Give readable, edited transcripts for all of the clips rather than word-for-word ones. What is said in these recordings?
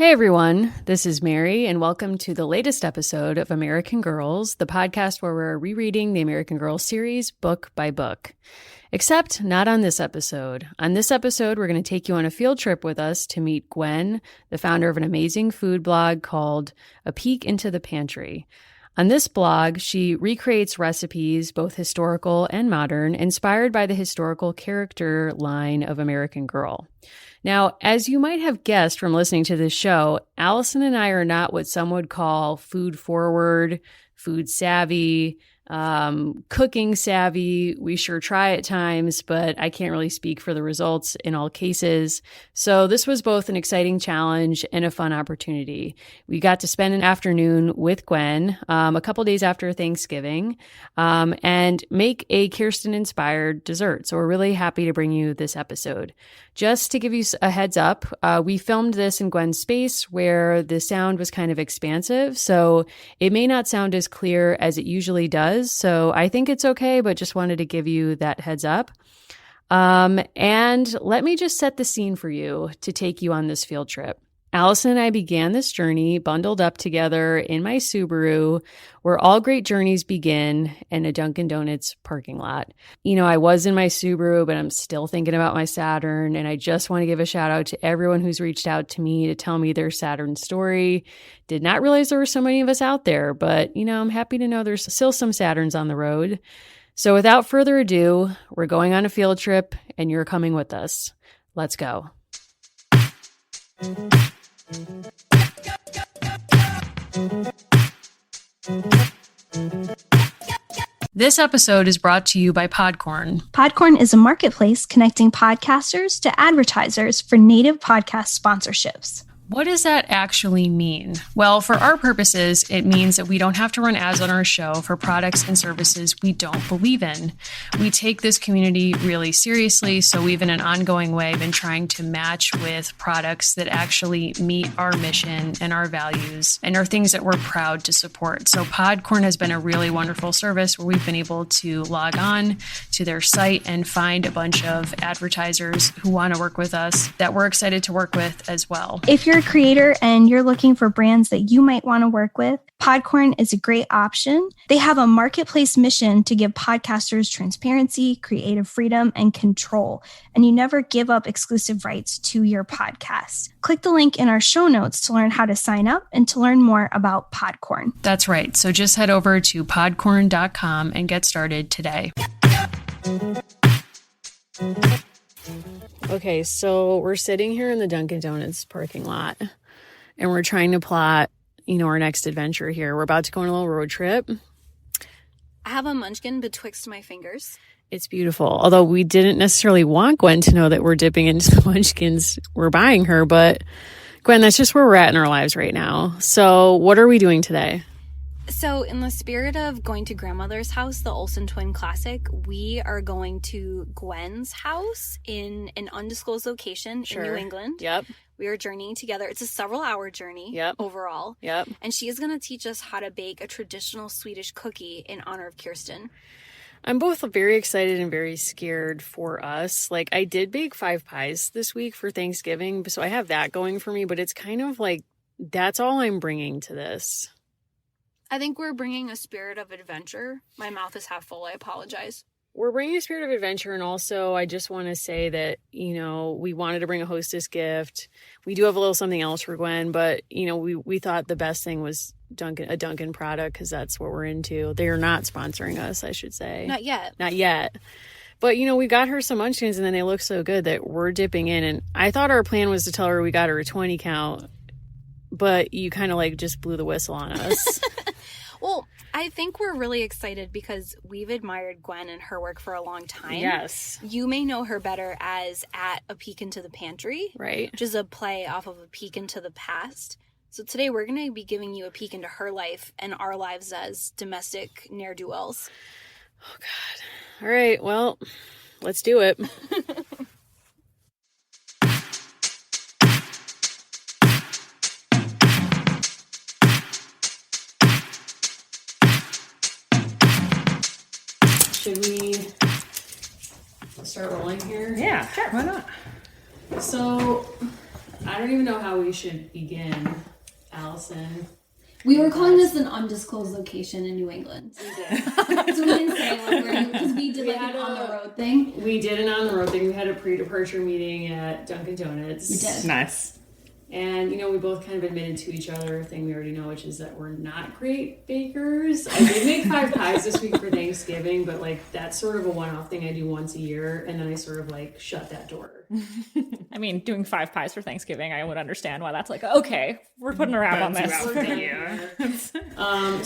Hey everyone, this is Mary, and welcome to the latest episode of American Girls, the podcast where we're rereading the American Girls series book by book. Except not on this episode. On this episode, we're going to take you on a field trip with us to meet Gwen, the founder of an amazing food blog called A Peek into the Pantry. On this blog, she recreates recipes, both historical and modern, inspired by the historical character line of American Girl. Now, as you might have guessed from listening to this show, Allison and I are not what some would call food forward, food savvy, cooking savvy. We sure try at times, but I can't really speak for the results in all cases. So this was both an exciting challenge and a fun opportunity. We got to spend an afternoon with Gwen a couple days after Thanksgiving and make a Kirsten-inspired dessert. So we're really happy to bring you this episode. Just to give you a heads up, we filmed this in Gwen's space where the sound was kind of expansive, so it may not sound as clear as it usually does. So I think it's okay, but just wanted to give you that heads up. And let me just set the scene for you to take you on this field trip. Allison and I began this journey bundled up together in my Subaru, where all great journeys begin, in a Dunkin' Donuts parking lot. You know, I was in my Subaru, but I'm still thinking about my Saturn, and I just want to give a shout out to everyone who's reached out to me to tell me their Saturn story. Did not realize there were so many of us out there, but, you know, I'm happy to know there's still some Saturns on the road. So without further ado, we're going on a field trip, and you're coming with us. Let's go. This episode is brought to you by Podcorn. Podcorn is a marketplace connecting podcasters to advertisers for native podcast sponsorships. What does that actually mean? Well, for our purposes, it means that we don't have to run ads on our show for products and services we don't believe in. We take this community really seriously, so we've in an ongoing way been trying to match with products that actually meet our mission and our values and are things that we're proud to support. So Podcorn has been a really wonderful service where we've been able to log on to their site and find a bunch of advertisers who want to work with us that we're excited to work with as well. If you're a creator and you're looking for brands that you might want to work with, Podcorn is a great option. They have a marketplace mission to give podcasters transparency, creative freedom, and control, and you never give up exclusive rights to your podcast. Click the link in our show notes to learn how to sign up and to learn more about Podcorn. That's right. So just head over to podcorn.com and get started today. Okay, so we're sitting here in the Dunkin' Donuts parking lot, and we're trying to plot, our next adventure here. We're about to go on a little road trip. I have a munchkin betwixt my fingers. It's beautiful, although we didn't necessarily want Gwen to know that we're dipping into the munchkins we're buying her, but Gwen, that's just where we're at in our lives right now. So what are we doing today? So in the spirit of going to grandmother's house, the Olsen Twin Classic, we are going to Gwen's house in an undisclosed location in New England. Yep. We are journeying together. It's a several-hour journey overall. Yep. And she is going to teach us how to bake a traditional Swedish cookie in honor of Kirsten. I'm both very excited and very scared for us. Like, I did bake 5 pies this week for Thanksgiving, so I have that going for me, but it's kind of like that's all I'm bringing to this. I think we're bringing a spirit of adventure. My mouth is half full. I apologize. We're bringing a spirit of adventure, and also I just want to say that, we wanted to bring a hostess gift. We do have a little something else for Gwen, but, we thought the best thing was a Dunkin' product because that's what we're into. They are not sponsoring us, I should say. Not yet. Not yet. But, we got her some munchkins, and then they look so good that we're dipping in. And I thought our plan was to tell her we got her a 20 count, but you kind of just blew the whistle on us. Well, I think we're really excited because we've admired Gwen and her work for a long time. Yes. You may know her better as at A Peek into the Pantry. Right. Which is a play off of A Peek into the Past. So today we're going to be giving you a peek into her life and our lives as domestic ne'er-do-wells. Oh, God. All right. Well, let's do it. Should we start rolling here? Yeah, sure. Why not? So, I don't even know how we should begin, Allison. We were calling this an undisclosed location in New England. We did. So we didn't say like where because we did like an on the road thing. We did an on the road thing. We had a pre-departure meeting at Dunkin' Donuts. We did. Nice. And, we both kind of admitted to each other a thing we already know, which is that we're not great bakers. I did make 5 pies this week for Thanksgiving, but, that's sort of a one-off thing I do once a year, and then I sort of, shut that door. I mean, doing 5 pies for Thanksgiving, I would understand why that's okay, we're putting around on this.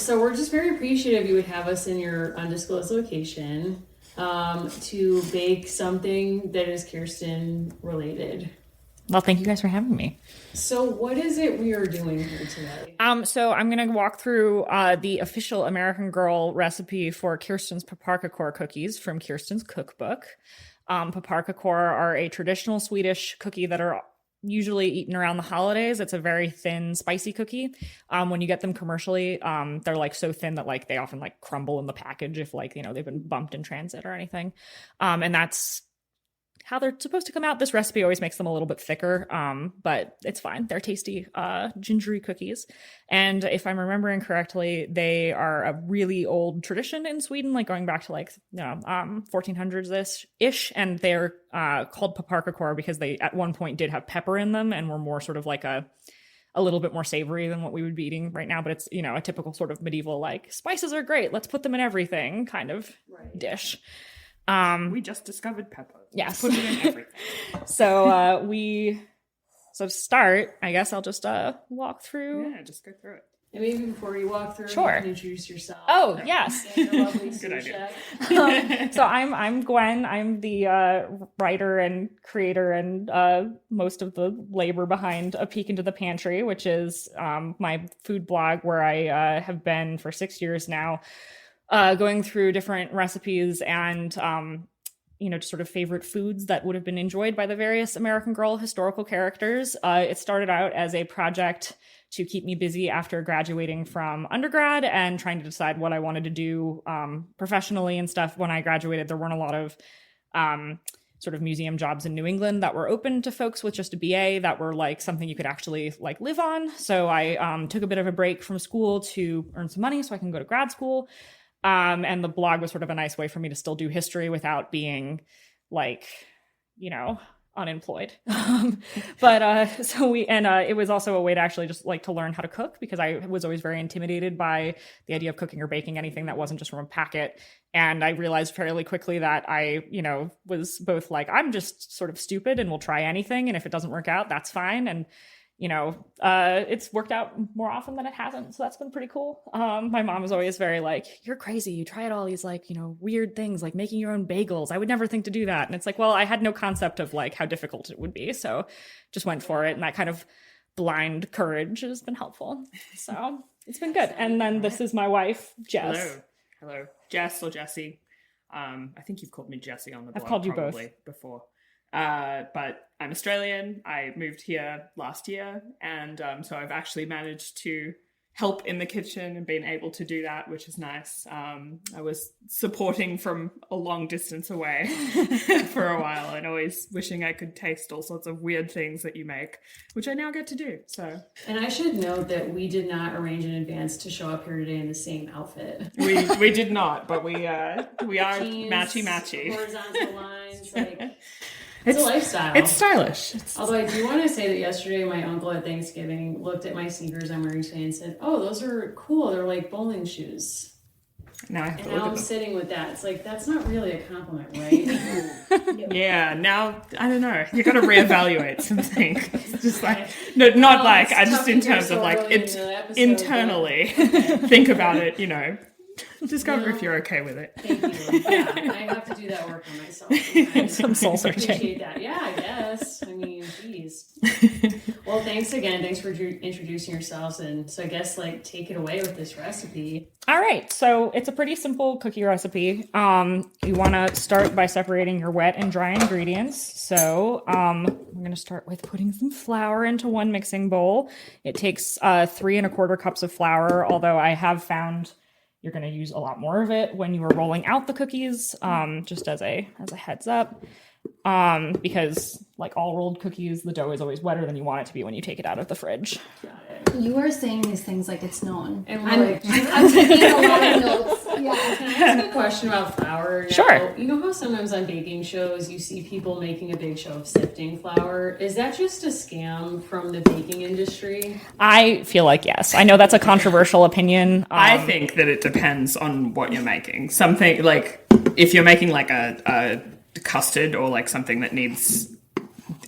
So we're just very appreciative you would have us in your undisclosed location to bake something that is Kirsten related. Well, thank you guys for having me. So what is it we are doing here today? So I'm going to walk through the official American Girl recipe for Kirsten's pepparkakor cookies from Kirsten's cookbook. Pepparkakor are a traditional Swedish cookie that are usually eaten around the holidays. It's a very thin, spicy cookie. When you get them commercially, they're so thin that they often crumble in the package if they've been bumped in transit or anything. And that's how they're supposed to come out. This recipe always makes them a little bit thicker, but it's fine. They're tasty, gingery cookies. And if I'm remembering correctly, they are a really old tradition in Sweden, going back to 1400s-ish. And they're called pepparkakor because they at one point did have pepper in them and were more sort of a little bit more savory than what we would be eating right now. But it's, a typical sort of medieval, spices are great, let's put them in everything kind of dish. We just discovered pepper. Yes. Put it in everything. So to start, I guess I'll just walk through. Yeah, just go through it. And maybe before you walk through, Sure. you can introduce yourself. Oh, yes. And your lovely Good sous idea. chef. So I'm Gwen. I'm the writer and creator and most of the labor behind A Peek into the Pantry, which is my food blog where I have been for 6 years now, going through different recipes and just sort of favorite foods that would have been enjoyed by the various American Girl historical characters. It started out as a project to keep me busy after graduating from undergrad and trying to decide what I wanted to do professionally and stuff. When I graduated, there weren't a lot of sort of museum jobs in New England that were open to folks with just a BA that were something you could actually live on. So I took a bit of a break from school to earn some money so I can go to grad school. And the blog was sort of a nice way for me to still do history without being unemployed. It was also a way to actually just to learn how to cook, because I was always very intimidated by the idea of cooking or baking anything that wasn't just from a packet. And I realized fairly quickly that I, was both I'm just sort of stupid and will try anything. And if it doesn't work out, that's fine. And it's worked out more often than it hasn't. So that's been pretty cool. My mom was always very you're crazy. You tried all these weird things like making your own bagels. I would never think to do that. And it's well, I had no concept of how difficult it would be. So just went for it. And that kind of blind courage has been helpful. So it's been good. And then this is my wife, Jess. Hello. Jess or Jessie. I think you've called me Jessie on the blog. I've called you probably both before. But I'm Australian. I moved here last year, and so I've actually managed to help in the kitchen and been able to do that, which is nice. I was supporting from a long distance away for a while and always wishing I could taste all sorts of weird things that you make, which I now get to do. So, and I should note that we did not arrange in advance to show up here today in the same outfit. We did not, but we are Jeans, matchy. Horizontal lines, It's a lifestyle. It's stylish. Although I do want to say that yesterday my uncle at Thanksgiving looked at my sneakers I'm wearing today and said, "Oh, those are cool. They're like bowling shoes." Now I have to and look now at I'm them. sitting with that. It's that's not really a compliment, right? Yeah, now, I don't know. You got to reevaluate something. It's just not I just in terms of internally think about it, discover if you're okay with it. Thank you. Yeah, I have to do that work on myself. Some soul searching. Appreciate that. Yeah, I guess. I mean, geez. Well, thanks again. Thanks for introducing yourselves. And so I guess take it away with this recipe. All right. So it's a pretty simple cookie recipe. You want to start by separating your wet and dry ingredients. So I'm going to start with putting some flour into one mixing bowl. It takes 3 1/4 cups of flour, although I have found you're going to use a lot more of it when you are rolling out the cookies, just as a heads up. because like all rolled cookies, the dough is always wetter than you want it to be when you take it out of the fridge. You are saying these things like it's known. And I'm taking a lot of notes. Yeah. Can I ask a question about flour? Now, Sure. You know how sometimes on baking shows you see people making a big show of sifting flour? Is that just a scam from the baking industry? I feel like yes. I know that's a controversial opinion. I think that it depends on what you're making. Something like if you're making like a custard or like something that needs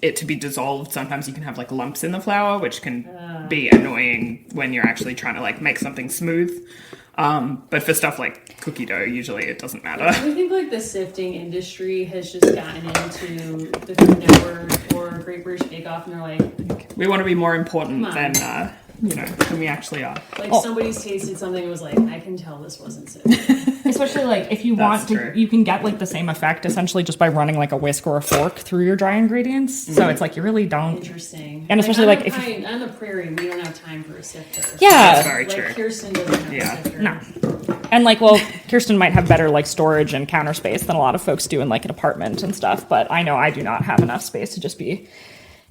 it to be dissolved, sometimes you can have like lumps in the flour, which can be annoying when you're actually trying to like make something smooth. But for stuff like cookie dough, usually it doesn't matter. I think like the sifting industry has just gotten into the Food Network or Great British Bake Off, and they're like, we want to be more important than we actually are. like somebody's tasted something and was like, I can tell this wasn't sifted. Especially like if you want to, true. you can get like the same effect essentially just by running like a whisk or a fork through your dry ingredients. So it's like you really don't. Interesting. And especially on like the if you, on the prairie, we don't have time for a sifter. yeah, That's very Like true. Kirsten doesn't have a sifter. no. And like, well, Kirsten might have better like storage and counter space than a lot of folks do in like an apartment and stuff. But I know I do not have enough space to just be,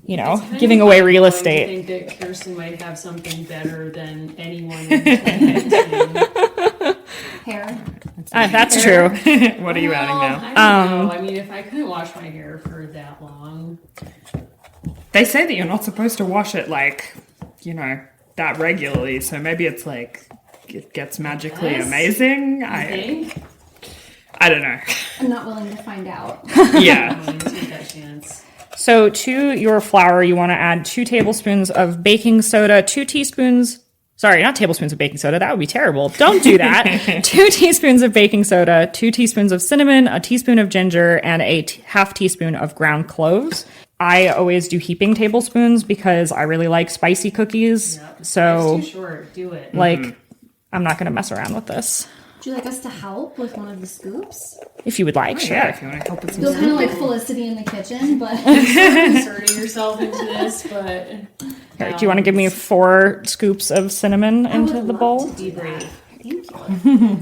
Kind giving of away real mind-blowing estate. to think that Kirsten might have something better than anyone in 2019. Hair. That's true. What are you adding now? I don't know. I mean, if I couldn't wash my hair for that long, They say that you're not supposed to wash it like, that regularly. So maybe it's like it gets magically Yes. amazing. I think I don't know. I'm not willing to find out. Yeah. I'm going to take that chance. So to your flour, you want to add 2 tablespoons of baking soda, 2 teaspoons. Sorry, not tablespoons of baking soda. That would be terrible. Don't do that. 2 teaspoons of baking soda, 2 teaspoons of cinnamon, a teaspoon of ginger, and a half teaspoon of ground cloves. I always do heaping tablespoons because I really like spicy cookies. Yep. So, Life's too short. Do it. like, I'm not going to mess around with this. Would you like us to help with one of the scoops? If you would like, sure. Yeah, if you want to help with some Feels kind of like Felicity in the kitchen, but Inserting yourself into this, but Here, do you want to give me 4 scoops of cinnamon into would the love bowl? to do Debrief. that. Thank you.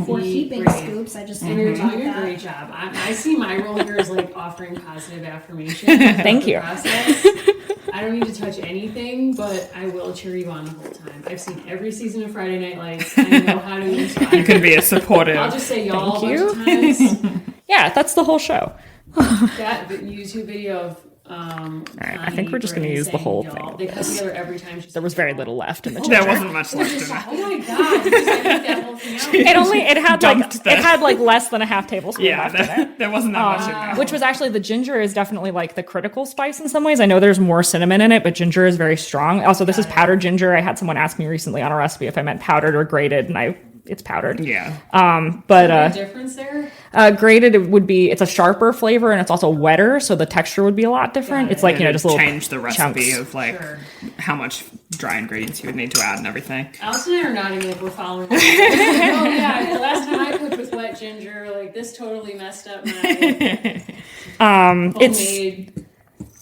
For Be heaping great. scoops, I just And you're want doing a that. great job. I see my role here as like offering positive affirmation. Thank throughout the you. process. I don't need to touch anything, but I will cheer you on the whole time. I've seen every season of Friday Night Lights. I know how to inspire. You can be a supportive. I'll just say y'all Thank a bunch of times. Yeah, that's the whole show. That YouTube video of right, I think we're just gonna use the whole thing. They cut together every time. There was very little left in the There ginger. wasn't much left in it. Oh my god! You just edited that whole thing out. It had like less than a half tablespoon Yeah, left in it. there wasn't that much in there. Which was actually, the ginger is definitely like the critical spice in some ways. I know there's more cinnamon in it, but ginger is very strong. Also, this is powdered ginger. I had someone ask me recently on a recipe if I meant powdered or grated, and it's powdered. Yeah. But Any difference there? grated, it would be, it's a sharper flavor and it's also wetter, so the texture would be a lot different. It's like, just little change the recipe chunks. of like Sure. how much dry ingredients you would need to add and everything. Allison and I are nodding like we're following. Oh yeah, the last time I cooked with wet ginger, like this totally messed up my homemade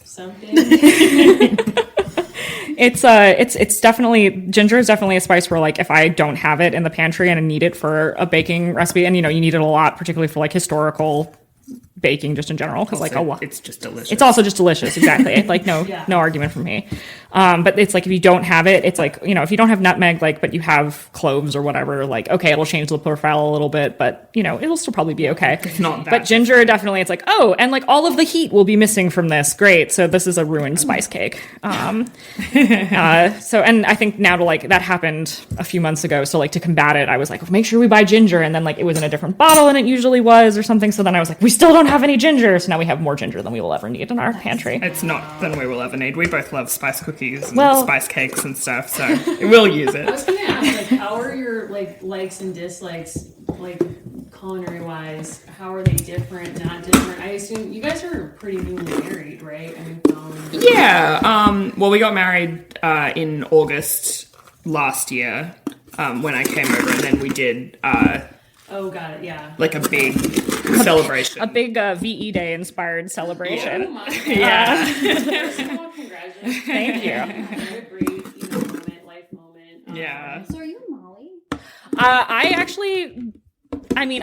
something. It's definitely, ginger is definitely a spice where like if I don't have it in the pantry and I need it for a baking recipe, and you need it a lot, particularly for like historical baking just in general, because like a lot. It's just delicious. It's also just delicious, exactly. Like no argument from me. But it's like if you don't have it, it's like, if you don't have nutmeg, like, but you have cloves or whatever, like, okay, it'll change the profile a little bit, but it'll still probably be okay. It's not that. But ginger, definitely, it's like, oh, and like all of the heat will be missing from this. Great. So this is a ruined spice cake. And I think now to like, that happened a few months ago. So like to combat it, I was like, make sure we buy ginger. And then like it was in a different bottle than it usually was or something. So then I was like, we still don't have any ginger. So now we have more ginger than we will ever need in our pantry. It's not than we will ever need. We both love spice cookies and Well- spice cakes and stuff, so we'll use I was it. gonna ask, like, how are your like likes and dislikes, like culinary wise? How are they different? Not different? I assume you guys are pretty newly married, right? I mean, Yeah. Well, we got married in August last year when I came over, and then we did oh, got it. Yeah. like a big celebration. A big VE Day inspired celebration. Oh my God. Yeah. First of all, congratulations. Thank you. What a great, moment, life moment. Yeah. So are you and Molly?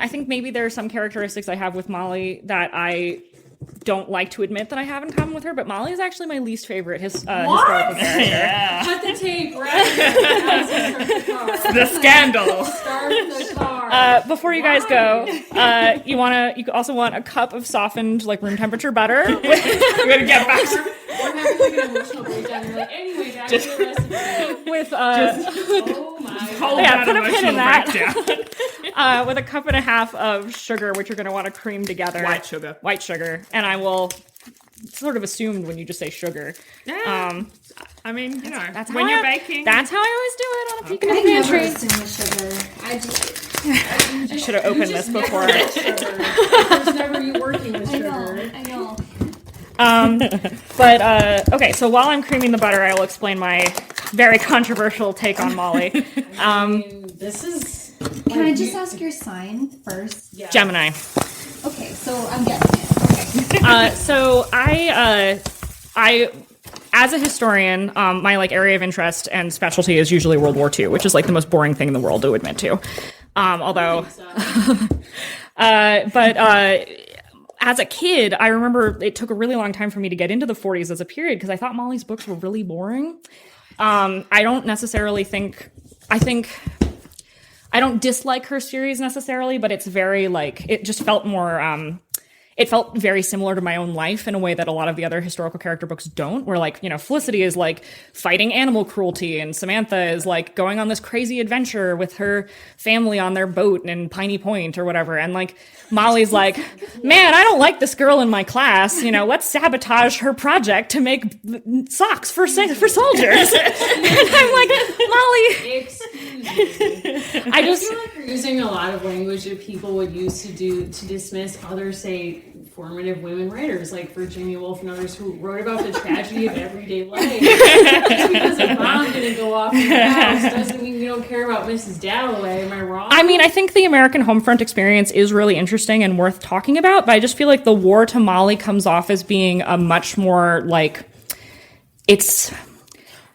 I think maybe there are some characteristics I have with Molly that I don't like to admit that I have in common with her, but Molly is actually my least favorite historical character. Yeah. Cut the tape, right? The scandal. Start the car. Before you guys go, you also want a cup of softened like room temperature butter. We're gonna get back. We're having like an emotional breakdown. You're like, anyway, back to the recipe. With Oh my Hold god. Yeah, that put a pin in emotional that. breakdown. with a cup and a half of sugar, which you're going to want to cream together. White sugar. White sugar. And I will sort of assumed when you just say sugar. Yeah. I mean, you know, That's when how you're I- baking. That's how I always do it on a peek in I the never pantry. assume with sugar. I should have opened this before. There's never you working with I know. sugar. I know. Okay, so while I'm creaming the butter, I will explain my very controversial take on Molly. I mean, this is. Can I just ask your sign first? Yeah. Gemini. Okay, so I'm getting it. Okay. So I as a historian, my like area of interest and specialty is usually World War II, which is like the most boring thing in the world to admit to. Although, as a kid, I remember it took a really long time for me to get into the 40s as a period because I thought Molly's books were really boring. I don't necessarily think. I don't dislike her series necessarily, but it's very like it just felt more. It felt very similar to my own life in a way that a lot of the other historical character books don't, where like, you know, Felicity is like fighting animal cruelty and Samantha is like going on this crazy adventure with her family on their boat in Piney Point or whatever. And like Molly's like, man, I don't like this girl in my class. You know, let's sabotage her project to make socks for soldiers. And I'm like, Molly. Excuse me. I feel like you're using a lot of language that people would use to dismiss other, say, formative women writers like Virginia Woolf and others who wrote about the tragedy of everyday life. Just because a bomb didn't go off in the house doesn't mean you don't care about Mrs. Dalloway. Am I wrong? I mean, I think the American Homefront experience is really interesting and worth talking about, but I just feel like the war to Molly comes off as being a much more like it's.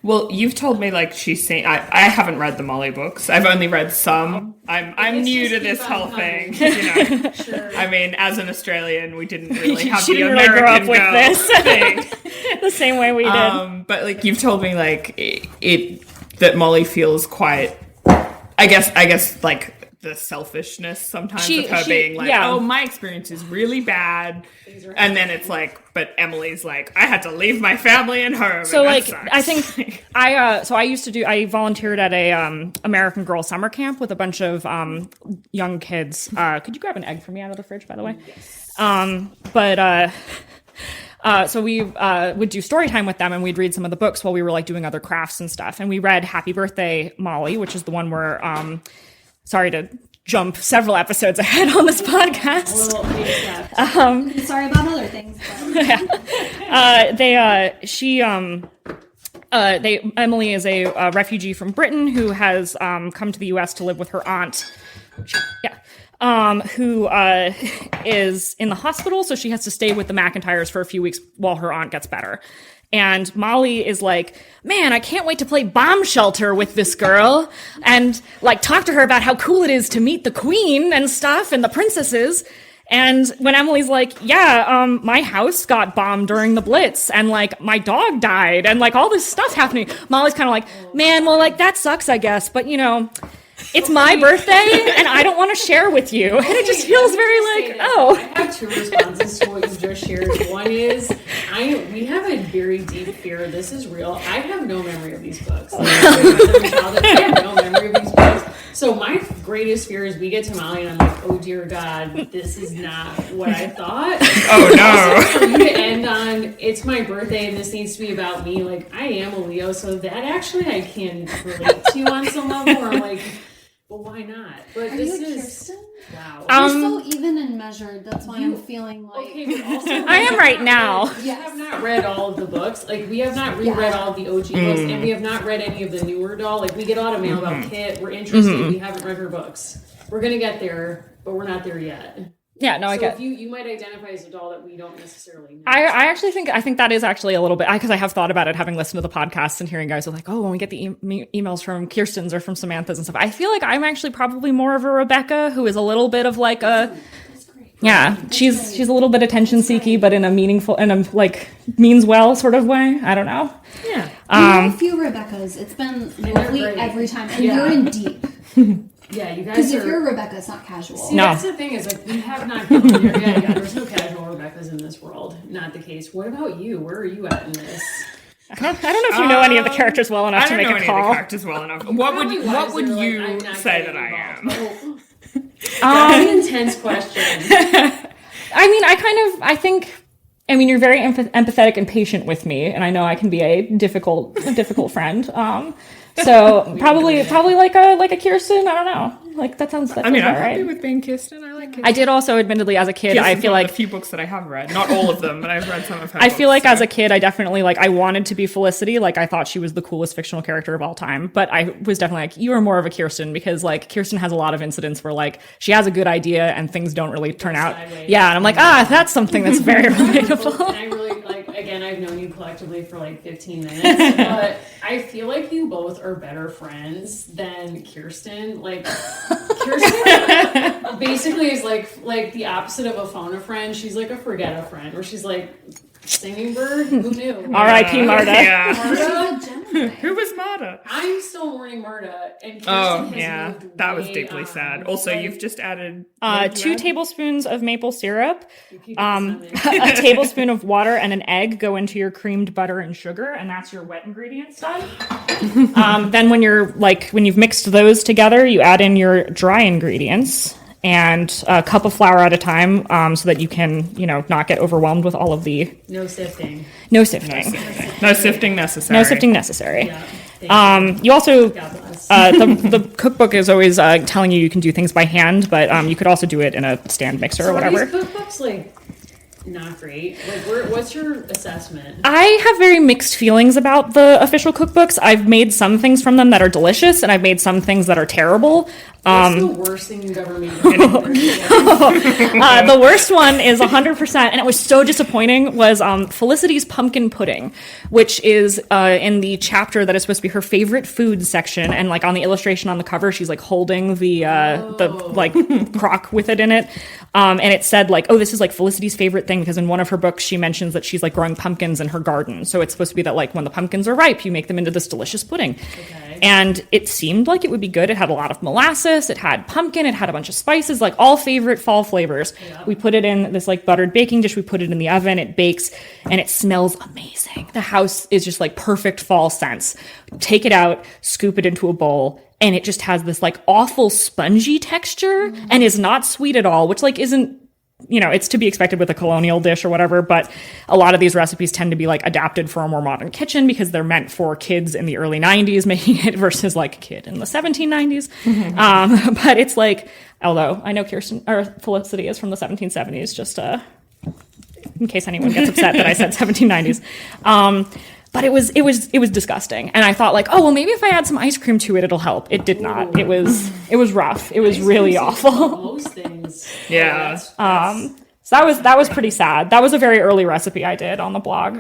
Well, you've told me like she's seen. I haven't read the Molly books. I've only read some. I'm new to this whole thing. You know, Sure. I mean, as an Australian, we didn't really have She the didn't really grow American up with girl this. thing. The same way we did. But like you've told me, like it that Molly feels quite. I guess like the selfishness sometimes of her being like, yeah. oh, my experience is really bad, and then it's like, but Emily's like, I had to leave my family and home. So and like, that I sucks. think I volunteered at a American Girl summer camp with a bunch of young kids. Could you grab an egg for me out of the fridge, by the way? Yes. So we would do story time with them, and we'd read some of the books while we were like doing other crafts and stuff. And we read Happy Birthday, Molly, which is the one where, sorry to jump several episodes ahead on this podcast. Sorry about other things. But. Emily is a refugee from Britain who has come to the U.S. to live with her aunt. Who is in the hospital, so she has to stay with the McIntyres for a few weeks while her aunt gets better. And Molly is like, man, I can't wait to play bomb shelter with this girl and like talk to her about how cool it is to meet the queen and stuff and the princesses. And when Emily's like, yeah, my house got bombed during the Blitz and like my dog died and like all this stuff happening, Molly's kind of like, man, well, like that sucks, I guess. But you know, it's my birthday and I don't want to share with you. And it just feels very like, oh. I have two responses to what you just shared. One is, we have a very deep fear. This is real. I have no memory of these books. I have no memory of these books. So my greatest fear is we get to Molly and I'm like, oh dear God, this is not what I thought. Oh no. Also, for you to end on, it's my birthday and this needs to be about me. Like, I am a Leo, so that actually I can relate to on some level where I'm like, well, why not? But Are this you a is Kirsten? wow. You're so even and measured. That's why I'm feeling like. Okay, but also I am right now. We have not read all of the books. Like, we have not reread all of the OG books, and we have not read any of the newer doll. Like, we get a lot of mail about Kit. We're interested. We haven't read her books. We're gonna get there, but we're not there yet. Yeah, no, I So get if you might identify as a doll that we don't necessarily know. I actually think that is actually a little bit, because I have thought about it having listened to the podcast and hearing guys are like, oh, when we get the emails from Kirsten's or from Samantha's and stuff, I feel like I'm actually probably more of a Rebecca who is a little bit of like a, That's great. Yeah, she's a little bit attention seeky, but in a meaningful and a like means well sort of way. I don't know. Yeah. We know a few Rebeccas. It's been lovely great. every time, and you're in deep. Yeah, you guys Because are. if you're a Rebecca, it's not casual. See, No. that's the thing is like we have not gone there. Yeah, there's no casual Rebeccas in this world. Not the case. What about you? Where are you at in this? I don't know if you know any of the characters well enough I to don't make know a any call. of the characters well enough. What would you say that I am? That's an intense question. I mean, I think, you're very empathetic and patient with me, and I know I can be a difficult friend. So probably like a Kirsten. I don't know. Like that sounds. I'm right. happy with being Kirsten. I like Kirsten. I did also, admittedly, as a kid, I feel like a few books that I have read, not all of them, but I've read some of her. I feel like books, as a kid, I definitely I wanted to be Felicity. Like I thought she was the coolest fictional character of all time. But I was definitely like, you are more of a Kirsten because Kirsten has a lot of incidents where she has a good idea and things don't really turn out. Sideways. Yeah, and I'm like, that's something that's very relatable. And I really again, I've known you collectively for 15 minutes, but I feel like you both are better friends than Kirsten. Kirsten basically is like the opposite of a phone a friend. She's like a forget a friend, where she's like singing bird. Who knew? R.I.P. Marta. Yeah. Marta? She's a Gemini. Who was Marta? I'm still mourning Marta, and Kirsten Oh, has yeah. moved That was way deeply on. sad. Also, you've just added... 2 tablespoons of maple syrup, You keep it coming. a tablespoon of water, and an egg go into your creamed butter and sugar, and that's your wet ingredients done. Then when you've mixed those together, you add in your dry ingredients and a cup of flour at a time, so that you can, not get overwhelmed with all of the No sifting. no sifting. No sifting necessary. No sifting necessary. Yeah. Thank You also God bless. the cookbook is always telling you can do things by hand, but you could also do it in a stand mixer or So whatever. Are these cookbooks not great? What's your assessment? I have very mixed feelings about the official cookbooks. I've made some things from them that are delicious, and I've made some things that are terrible. What's the worst thing you've ever made? The worst one is 100%, and it was so disappointing, was Felicity's pumpkin pudding, which is in the chapter that is supposed to be her favorite food section, and on the illustration on the cover, she's holding the crock with it in it, and it said this is Felicity's favorite thing, because in one of her books she mentions that she's growing pumpkins in her garden, so it's supposed to be that when the pumpkins are ripe, you make them into this delicious pudding. Okay. And it seemed like it would be good. It had a lot of molasses, it had pumpkin, it had a bunch of spices, all favorite fall flavors. Yeah. We put it in this buttered baking dish, we put it in the oven, it bakes, and it smells amazing. The house is just perfect fall scents. Take it out, scoop it into a bowl, and it just has this awful spongy texture and is not sweet at all, which isn't, it's to be expected with a colonial dish or whatever, but a lot of these recipes tend to be adapted for a more modern kitchen because they're meant for kids in the early 90s making it versus a kid in the 1790s. But it's although I know Felicity is from the 1770s, just in case anyone gets upset that I said 1790s. But it was disgusting, and I thought maybe if I add some ice cream to it, it'll help. It did not. It was rough. It was really awful. Most things. Yeah. So that was pretty sad. That was a very early recipe I did on the blog.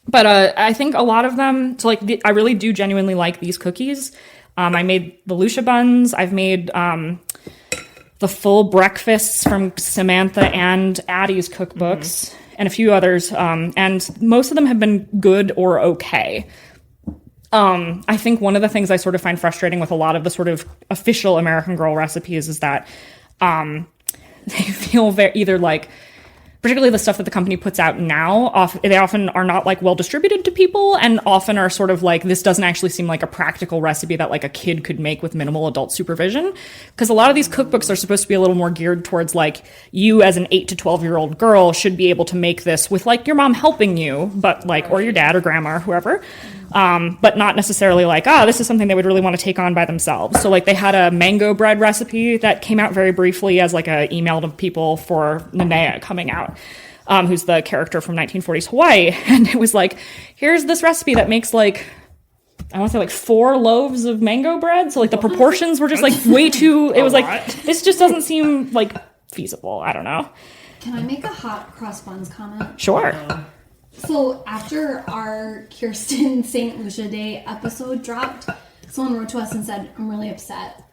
But I think a lot of them. So I really do genuinely like these cookies. I made the Lucia buns. I've made the full breakfasts from Samantha and Addie's cookbooks. And a few others, and most of them have been good or okay. I think one of the things I sort of find frustrating with a lot of the sort of official American Girl recipes is that they feel either particularly the stuff that the company puts out now, they often are not well distributed to people, and often are sort of this doesn't actually seem like a practical recipe that a kid could make with minimal adult supervision. Because a lot of these cookbooks are supposed to be a little more geared towards you as an 8 to 12-year-old girl should be able to make this with your mom helping you, but or your dad or grandma or whoever. But not necessarily this is something they would really want to take on by themselves. So they had a mango bread recipe that came out very briefly as a email to people for Nanea coming out, who's the character from 1940s Hawaii. And it was here's this recipe that makes I want to say 4 loaves of mango bread. So the proportions were just way too, it was this just doesn't seem feasible. I don't know. Can I make a hot cross buns comment? Sure. So after our Kirsten St. Lucia Day episode dropped, someone wrote to us and said, I'm really upset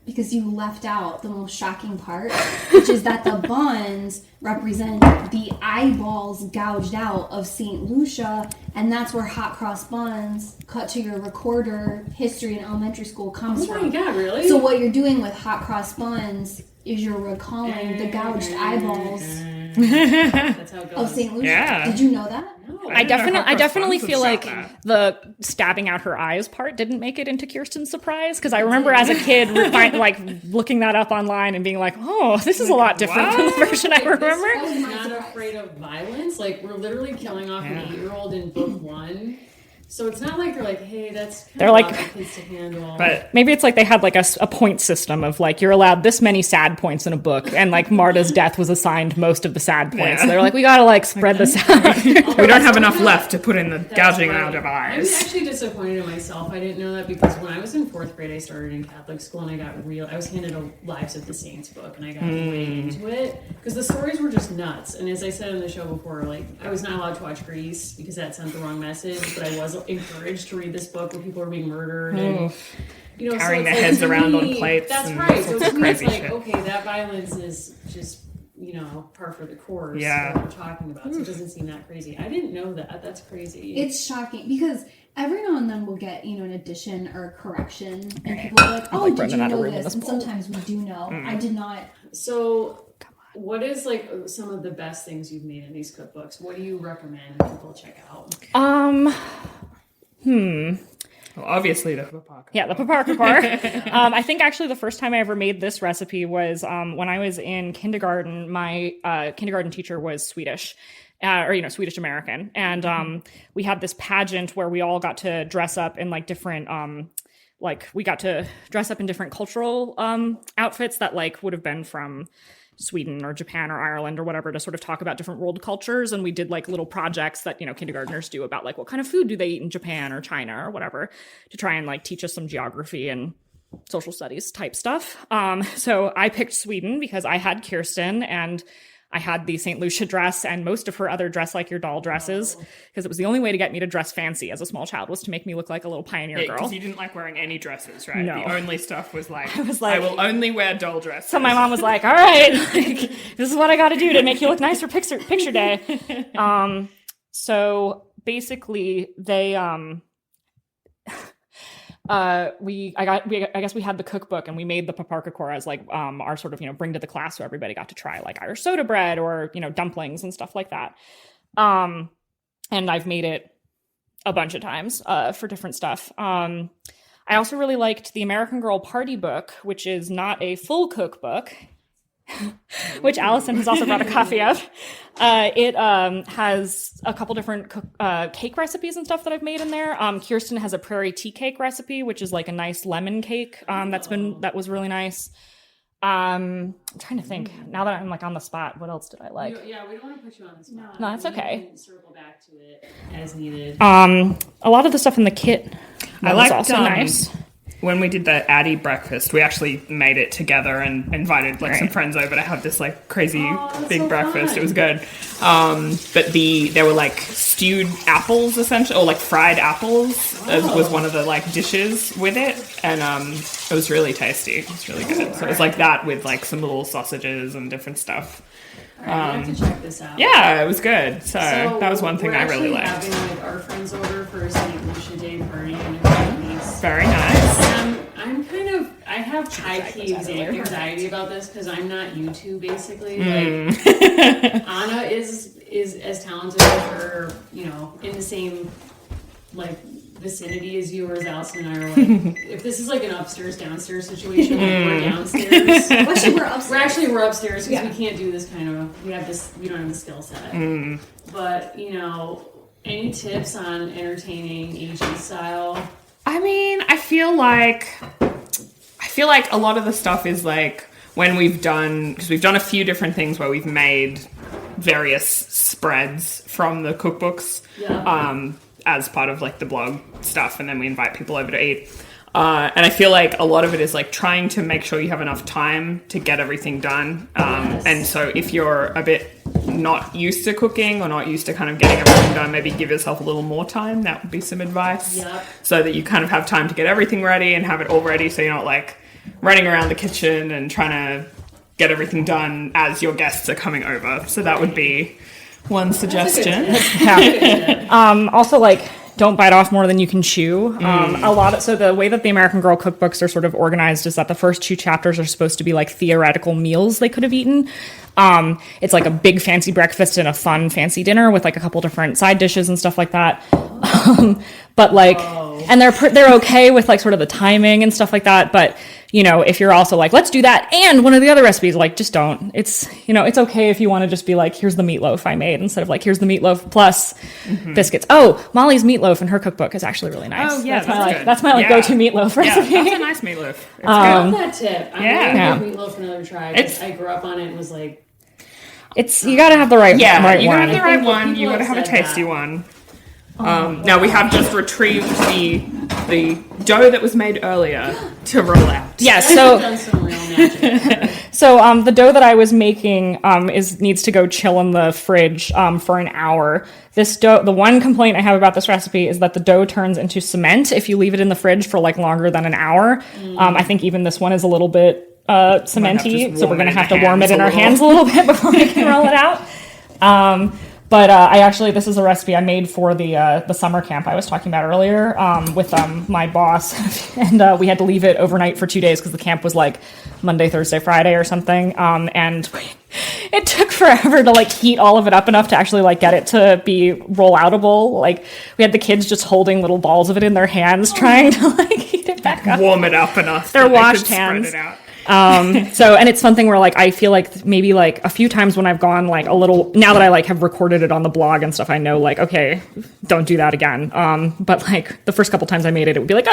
because you left out the most shocking part, which is that the buns represent the eyeballs gouged out of St. Lucia, and that's where hot cross buns, cut to your recorder, history in elementary school comes from. Oh my god, really? So what you're doing with hot cross buns is you're recalling the gouged eyeballs That's how it goes. of St. Lucia. Yeah. Did you know that? No. I definitely Buns feel would like shout the stabbing out her eyes part didn't make it into Kirsten's surprise, because I remember as a kid like looking that up online and being like, oh, this is a lot different from the version I remember. This book is not afraid of violence. Like, we're literally killing off an 8-year-old in book 1. So it's not like they're like, hey, that's kind They're of like- a lot for kids to handle. But Maybe it's like they had like a point system of like, you're allowed this many sad points in a book, and like Marta's death was assigned most of the sad points. Yeah. So they're like, we gotta like spread this out. we don't have enough left to put in the That's gouging right. out of I'm eyes. actually disappointed in myself. I didn't know that, because when I was in 4th grade, I started in Catholic school, and I was handed a Lives of the Saints book, and I got way into it because the stories were just nuts. And as I said in the show before, like, I was not allowed to watch Grease because that sent the wrong message, but I was encouraged to read this book where people were being murdered and Carrying so their it's heads to around me, on plates That's and right. all So sorts of to me, it's crazy like, shit. okay, that violence is just par for the course. Yeah. What we're talking about. So it doesn't seem that crazy. I didn't know that. That's crazy. It's shocking because every now and then we'll get, an addition or a correction, and people are like, "Oh, did running you out of know room in this?" this And bowl. sometimes we do know. I did not. So, what is like some of the best things you've made in these cookbooks? What do you recommend people check out? Well, obviously, the Papaka. Yeah, the paparkapar. I think actually the first time I ever made this recipe was when I was in kindergarten. My kindergarten teacher was Swedish. Swedish American. And we had this pageant where we all got to dress up in like different, we got to dress up in different cultural outfits that like would have been from Sweden or Japan or Ireland or whatever, to sort of talk about different world cultures. And we did like little projects that, kindergartners do about like what kind of food do they eat in Japan or China or whatever, to try and like teach us some geography and social studies type stuff. So I picked Sweden because I had Kirsten and I had the St. Lucia dress and most of her other dress like your doll dresses, because it was the only way to get me to dress fancy as a small child, was to make me look like a little pioneer girl. Because you didn't like wearing any dresses, right? No. The only stuff was like, was like- I will only wear doll dresses. So my mom was like, all right, like, this is what I got to do to make you look nice for picture day. So basically they, I guess we had the cookbook and we made the paparkakor as like our sort of bring to the class, so everybody got to try like Irish soda bread or dumplings and stuff like that. And I've made it a bunch of times for different stuff. I also really liked the American Girl Party Book, which is not a full cookbook, which Allison has also brought a copy of. It has a couple different cake recipes and stuff that I've made in there. Kirsten has a prairie tea cake recipe, which is like a nice lemon cake. That was really nice. I'm trying to think now that I'm like on the spot. What else did I like? We don't want to put you on the spot. No, that's okay. You can circle back to it as needed. A lot of the stuff in the kit I was liked, also nice. When we did the Addie breakfast, we actually made it together and invited like some friends over to have this like crazy big so breakfast. fun. It was good. But there were like stewed apples essentially, or like fried apples was one of the like dishes with it, and it was really tasty. It was really good. So it was like that with like some little sausages and different stuff. All right, I have to check this out. Yeah, it was good. So that was one thing I really We're liked. actually having like our friends over for a St. Lucia Day party in a couple weeks. Very nice. I have high-key anxiety about this because I'm not YouTube, basically. Like, Anna is as talented as her, in the same, like, vicinity as you, or as Allison and I are, like, if this is like an upstairs-downstairs situation, like, we're downstairs. Actually, we're upstairs. We're upstairs because we can't do this kind of, we don't have the skill set. But, any tips on entertaining Asian style? I mean, I feel like a lot of the stuff is like when we've done a few different things where we've made various spreads from the cookbooks as part of like the blog stuff, and then we invite people over to eat. And I feel like a lot of it is like trying to make sure you have enough time to get everything done. And so if you're a bit not used to cooking or not used to kind of getting everything done, maybe give yourself a little more time. That would be some advice. Yep. So that you kind of have time to get everything ready and have it all ready, so you're not like running around the kitchen and trying to get everything done as your guests are coming over. So that would be one suggestion. Also, like, don't bite off more than you can chew. So the way that the American Girl cookbooks are sort of organized is that the first 2 chapters are supposed to be like theoretical meals they could have eaten. It's like a big fancy breakfast and a fun fancy dinner with like a couple different side dishes and stuff like that. But like, and they're okay with like sort of the timing and stuff like that. But you know, if you're also like, let's do that and one of the other recipes, like, just don't. It's, you know, it's okay if you want to just be like, here's the meatloaf I made, instead of like, here's the meatloaf plus biscuits. Oh, Molly's meatloaf in her cookbook is actually really nice. Oh yeah, that's my go-to meatloaf recipe. Yeah, that's a nice meatloaf. It's I good. love that tip. I'm gonna give meatloaf another try. I grew up on it and was like, you gotta have the right one. You gotta have the right think one. You people gotta have have a said tasty that. one. Now we have just retrieved the dough that was made earlier to roll out. Yeah, I've so done some real magic. the dough that I was making needs to go chill in the fridge for an hour. This dough, the one complaint I have about this recipe is that the dough turns into cement if you leave it in the fridge for like longer than an hour. I think even this one is a little bit cementy, so we're gonna have to warm it in our hands a little bit before we can roll it out. But this is a recipe I made for the summer camp I was talking about earlier with my boss, and we had to leave it overnight for 2 days because the camp was like Monday, Thursday, Friday or something, and it took forever to like heat all of it up enough to actually like get it to be roll outable. Like we had the kids just holding little balls of it in their hands, trying to like heat it back up, Warm it up enough. They're that they washed could hands. Spread it out. And it's something where like I feel like maybe like a few times when I've gone like a little, now that I like have recorded it on the blog and stuff, I know like, okay, don't do that again. But like the first couple times I made it, it would be like,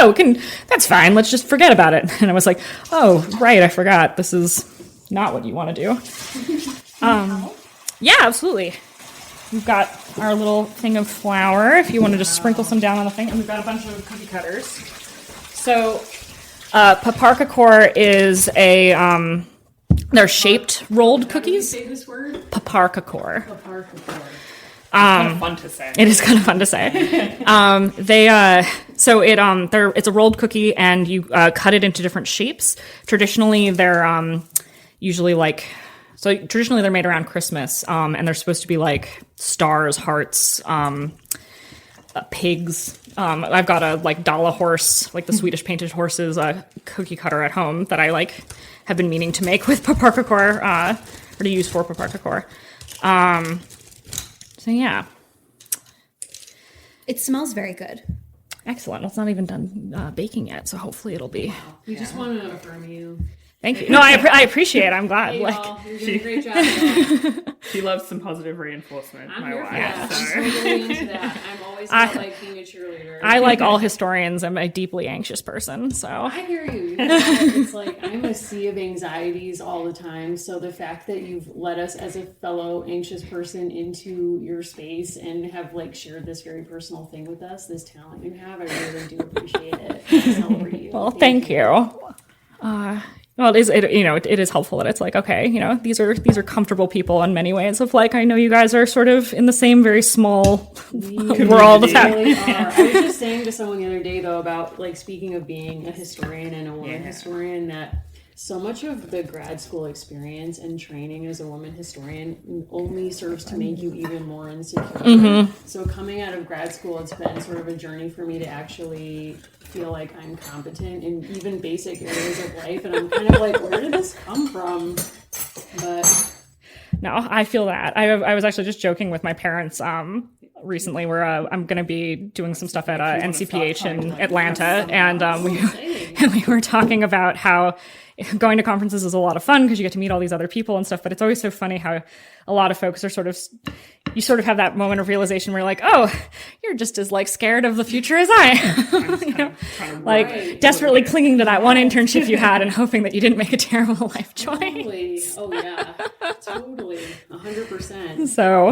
that's fine, let's just forget about it. And I was like, oh right, I forgot, this is not what you want to do. Yeah, absolutely. We've got our little thing of flour if you want to just sprinkle some down on the thing, and we've got a bunch of cookie cutters. So paprika core is they're shaped rolled cookies. Say this word? Paprika core. Kind of fun to say. It is kind of fun to say. It's a rolled cookie, and you cut it into different shapes. Traditionally, they're traditionally they're made around Christmas, and they're supposed to be like stars, hearts, pigs. I've got a like Dala horse, like the Swedish painted horses, cookie cutter at home that I like have been meaning to make with paprika core, or to use for paprika core. So yeah. It smells very good. Excellent. It's not even done baking yet, so hopefully it'll be. We just want to affirm you. Thank you. No, I appreciate it. I'm glad. Hey, Like, y'all, you're doing a great job. Y'all. She loves some positive reinforcement, I'm my here for wife. that. So. I'm totally into that. I'm always about like being a cheerleader. I, like all historians, am a deeply anxious person, so. I hear you. You know, it's like I'm a sea of anxieties all the time. So the fact that you've let us as a fellow anxious person into your space and have like shared this very personal thing with us, this talent you have, I really do appreciate it. I celebrate you. Well, thank you. Well, it is helpful that it's like, okay, these are comfortable people in many ways of like, I know you guys are sort of in the same very small world. We really are. I was just saying to someone the other day though about like speaking of being a historian and a woman historian, that so much of the grad school experience and training as a woman historian only serves to make you even more insecure. Mm-hmm. So coming out of grad school, it's been sort of a journey for me to actually feel like I'm competent in even basic areas of life, and I'm kind of like, where did this come from? But no, I feel that. I was actually just joking with my parents recently where I'm going to be doing some stuff at NCPH in Atlanta, and we were talking about how going to conferences is a lot of fun because you get to meet all these other people and stuff, but it's always so funny how a lot of folks are you sort of have that moment of realization where you're like, oh, you're just as like scared of the future as I am. Like desperately clinging to that one internship you had and hoping that you didn't make a terrible life choice. totally. Oh yeah, totally, 100%. So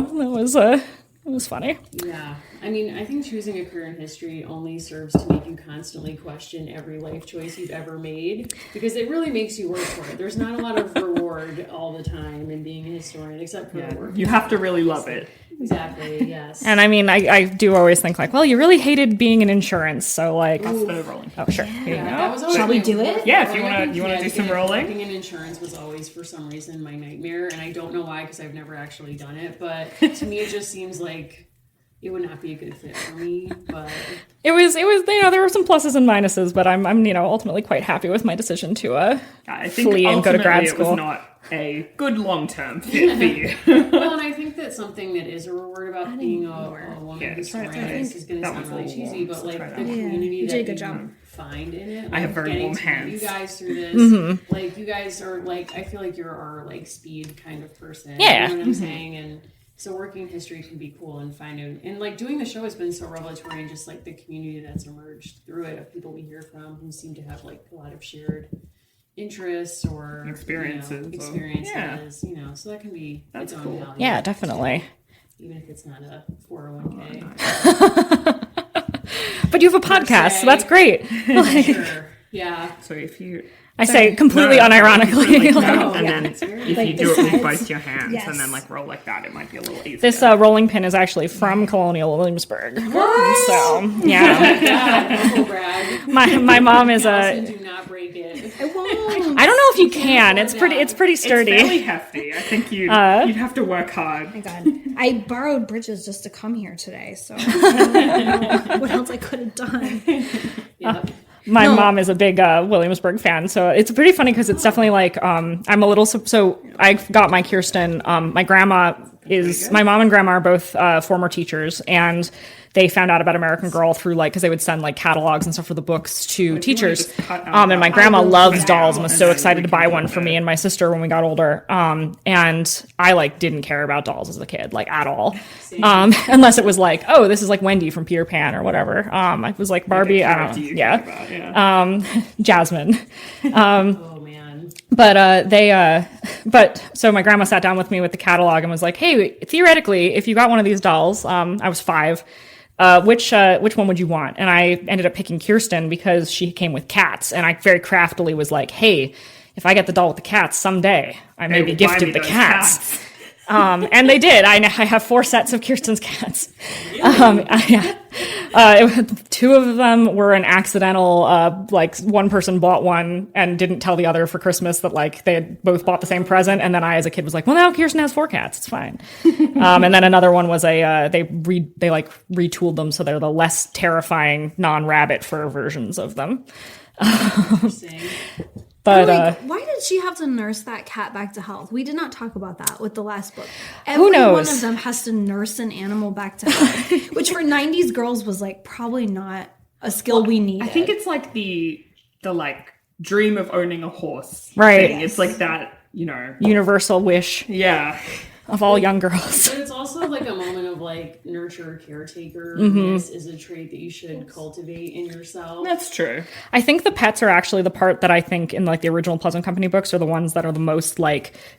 it was funny. Yeah. I mean, I think choosing a career in history only serves to make you constantly question every life choice you've ever made, because it really makes you work for it. There's not a lot of reward all the time in being a historian, except for work. You have to really love it. Exactly, yes. And I mean, I do always think like, well, you really hated being in insurance, so like, That's the rolling. oh sure, here you go. That was always Shall we my- do it? Yeah, if you wanna do some rolling. Working in insurance was always, for some reason, my nightmare, and I don't know why, because I've never actually done it. But to me, it just seems like it would not be a good fit for me. But It was, there were some pluses and minuses, but I'm ultimately quite happy with my decision to I think flee and go to grad ultimately school. It was not a good long-term fit for you. well, and I think that something that is a reward about being a woman Yeah, who's try it. this is going to That sound was a really little cheesy, warm, but so like try the that. community You that did a good you job. find in it. I have like, very getting warm to know hands. You guys through this, Mm-hmm. like you guys are like, I feel like you're our like speed kind of person. Yeah. You know what I'm saying? And so working history can be cool and finding, and like doing the show has been so revelatory, and just like the community that's emerged through it of people we hear from who seem to have like a lot of shared interests or Experiences, experiences, so that can be That's its own cool. value. Yeah, definitely. Even if it's not a 401k. But you have a podcast, so that's great. Sure. Yeah. So if you I say completely No, unironically. like that, Oh, and yeah, then it's very if like you the do it with sides. both your hands Yes. and then like roll like that, it might be a little easier. This rolling pin is actually from Colonial Williamsburg. So yeah, God, humble brag. my mom is Allison, a. do not break it. I won't. I don't know if you can. afford It's pretty. that. It's pretty It's sturdy. fairly hefty. I think you'd have to work hard. Oh my God. I borrowed bridges just to come here today, so I don't know what else I could have done. Yep. My mom is a big Williamsburg fan, so it's pretty funny because it's definitely like I'm a little. So I got my Kirsten. My grandma is my mom and grandma are both former teachers, and they found out about American Girl through because they would send catalogs and stuff for the books to teachers. just cut out And my that grandma little loves now, dolls and was and so then excited we to can buy do one for it. me and my sister when we got older. And I didn't care about dolls as a kid at all, unless it was oh, this is Wendy from Peter Pan or whatever. I was Barbie. I don't know. Yeah. Jasmine. Oh man. But so my grandma sat down with me with the catalog and was like, hey, theoretically, if you got one of these dolls, I was 5, which one would you want? And I ended up picking Kirsten because she came with cats. And I very craftily was like, hey, if I get the doll with the cats someday, I may be gifted the cats. And they did. I have 4 sets of Kirsten's cats. 2 of them were an accidental, one person bought one and didn't tell the other for Christmas that they had both bought the same present. And then I, as a kid, was like, well, now Kirsten has 4 cats. It's fine. And then another one was they retooled them so they're the less terrifying non-rabbit fur versions of them. Interesting. But why did she have to nurse that cat back to health? We did not talk about that with the last book. Who knows? One of them has to nurse an animal back to health, which for 90s girls was probably not a skill we needed. I think it's the dream of owning a horse. Right. Thing. It's that, universal wish Yeah. of all young girls. But it's also a moment of nurture caretaker-ness is a trait that you should cultivate in yourself. That's true. I think the pets are actually the part that I think in the original Pleasant Company books are the ones that are the most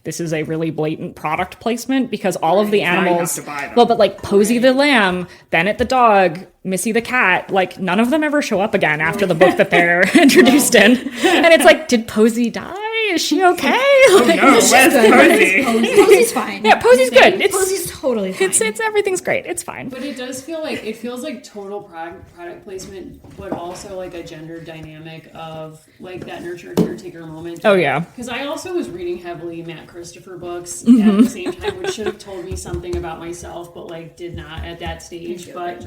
this is a really blatant product placement because all of the Now you have animals, to buy them. well, but Posey the lamb, Bennett the dog, Missy the cat, none of them ever show up again after the book that they're introduced in. And it's did Posey die? Is she okay? Oh no, where's Posey? Posey's fine. Yeah, Posey's good. Posey's totally fine. It's everything's great. It's fine. But it does feel it feels like total product placement, but also a gender dynamic of that nurture caretaker moment. Oh yeah. Because I also was reading heavily Matt Christopher books at the same time, which should have told me something about myself, but did not at that stage. But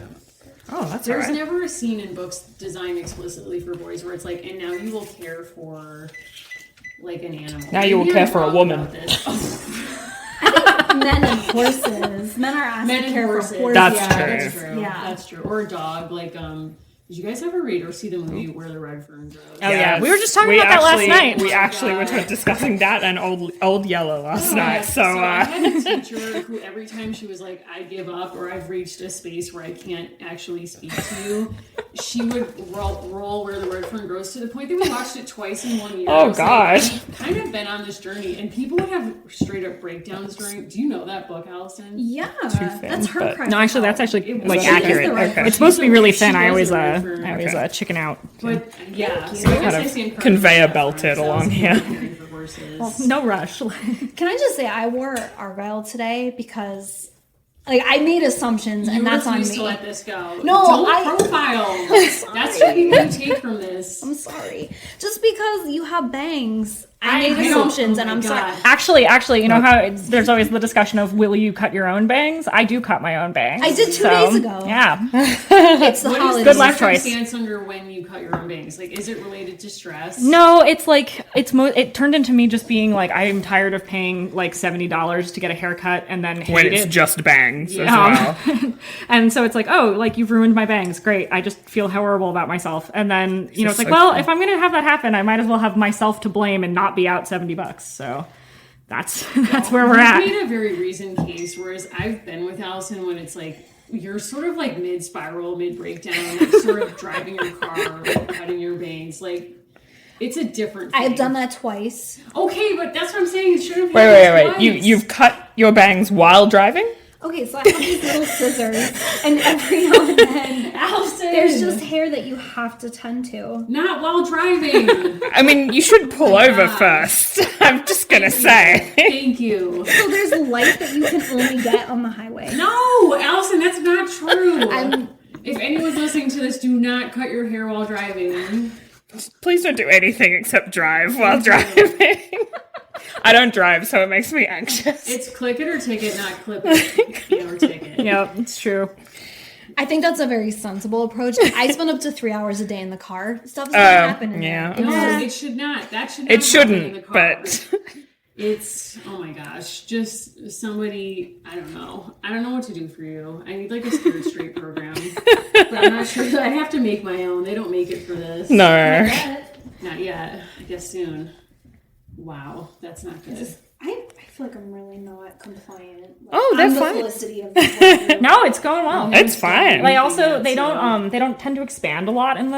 Oh, that's there's all right. never a scene in books designed explicitly for boys where it's and now you will care for an animal. Now you will Maybe care I'm for a wrong woman. about this. Men and horses. Men are asked Men to and care horses. for horses. That's yeah, true. That's true. Yeah. That's true. Or a dog. Did you guys ever read or see the movie Where the Red Fern Grows? Oh yeah, we were just talking about that last night. We actually were discussing that and Old Yellow last night. So, I had a teacher who every time she was I give up or I've reached a space where I can't actually speak to you, she would roll Where the Red Fern Grows to the point that we watched it twice in 1 year. Oh, I was gosh. We've kind of been on this journey and people would have straight up breakdowns during. Do you know that book, Allison? Yeah, that's her But cry no, for actually, help. that's actually It was- accurate. She's the right Okay. person. It's supposed to be really She thin. I was always the right person. chicken out. But yeah, so So I guess kind I of stand corrected conveyor on that belted front, so along I was here. caring for horses. No rush. Can I just say I wore Argyle today because Like, I made assumptions, and that's on me. To let this go. No, don't profile. That's what you take from this. I'm sorry. Just because you have bangs, I made assumptions, and I'm sorry. Actually, you know how there's always the discussion of will you cut your own bangs? I do cut my own bangs. I did 2 days ago. Yeah. It's the holiday. Good life choice. Stance under when you cut your own bangs? Like, is it related to stress? No, it's like it turned into me just being like I'm tired of paying like $70 to get a haircut and then hate when it's it. just bangs as well. And so it's like, oh, like you've ruined my bangs. Great. I just feel horrible about myself. And then, you know, it's like, well, if I'm going to have that happen, I might as well have myself to blame and not be out $70. So that's where we're at. I made a very recent case, whereas I've been with Allison when it's like, you're sort of like mid-spiral, mid-breakdown, like sort of driving your car, like cutting your bangs. Like, it's a different thing. I've done that twice. Okay, but that's what I'm saying. It shouldn't be Wait. You've cut your bangs while driving? Okay, so I have these little scissors, and every now and then, Allison, there's just hair that you have to tend to. not while driving. I mean, you should pull over first. I'm just gonna say. Thank you. So there's light that you can only get on the highway. No, Allison, that's not true. If anyone's listening to this, do not cut your hair while driving. Please don't do anything except drive while driving. I don't drive, so it makes me anxious. It's click it or ticket, not clip it or ticket. Yeah, it's true. I think that's a very sensible approach. I spend up to 3 hours a day in the car. Stuff's gonna happen in there. No, it should not. That should not It happen in the shouldn't, car. but It's, oh my gosh, just somebody, I don't know what to do for you. I need like a Spirit Straight program, but I'm not sure that I have to make my own. They don't make it for this. no. Not yet. I guess soon. Wow, that's not good. I feel like I'm really not compliant. Like, Oh, that's I'm fine. the Felicity of this. No, it's going well. It's fine. They also they don't tend to expand a lot in the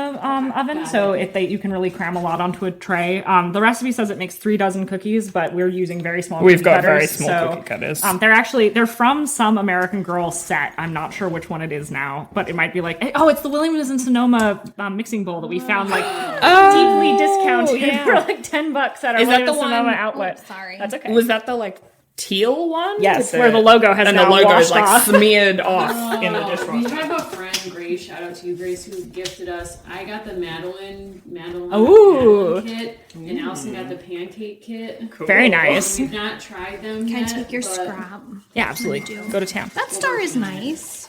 oven, so you can really cram a lot onto a tray. The recipe says it makes 3 dozen cookies, but we're using very small. We've cookie got cutters, very small so, cookie cutters. They're from some American Girl set. I'm not sure which one it is now, but it might be like it's the Williams and Sonoma mixing bowl that we found like deeply discounted for like $10 at our Is that Williams the one- Sonoma outlet. Oh, sorry. That's okay. Was that the like teal one? Yes, With where the logo has and now the logo is washed like off. smeared off in the We dishwasher. have a friend, Grace, shout out to you, Grace, who gifted us. I got the Madeline Ooh. kit, and Allison got the pancake kit. Cool. Very nice. We've not tried them Can I yet, take your but, scrap? Yeah, absolutely. Go to town. That star is nice.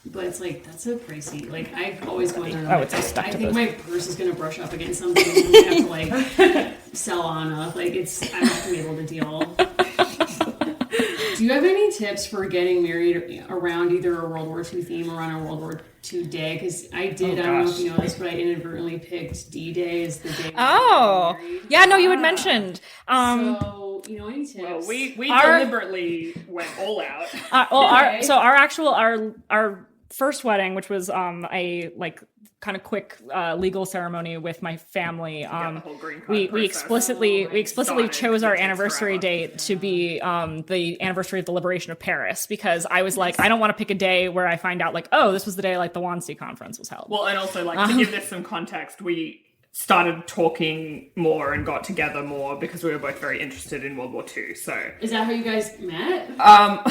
But it's like, that's so pricey. Like, I always go in there. and Oh, I'm it's like, so stuck I to think this. my purse is going to brush up against something and I'm going to have to, like, sell Anna. Like, I'm not going to be able to deal. Do you have any tips for getting married around either a World War II theme or on a World War II day? Because I did, I don't know if you know this, but I inadvertently picked D-Day as the day. Oh, yeah. yeah, no, you had mentioned. So, any tips? Well, we Our- deliberately went all out. Our first wedding, which was a like kind of quick legal ceremony with my family. the whole green card We process. explicitly Started chose our because it's anniversary forever. date to be the anniversary of the liberation of Paris, because I was like, I don't want to pick a day where I find out like, oh, this was the day like the Wannsee conference was held. Well, and also, like, to give this some context, we started talking more and got together more because we were both very interested in World War II. So Is that how you guys met?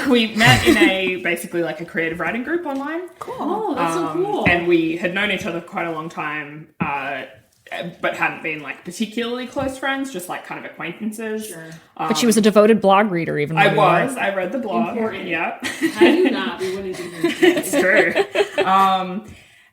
we met in basically like a creative writing group online. Cool. Oh, that's so cool. And we had known each other for quite a long time, but hadn't been like particularly close friends, just like kind of acquaintances. Sure. But she was a devoted blog reader, even. I when was. I read the blog. Important. Yeah. How do you not? We wouldn't do this. It's true.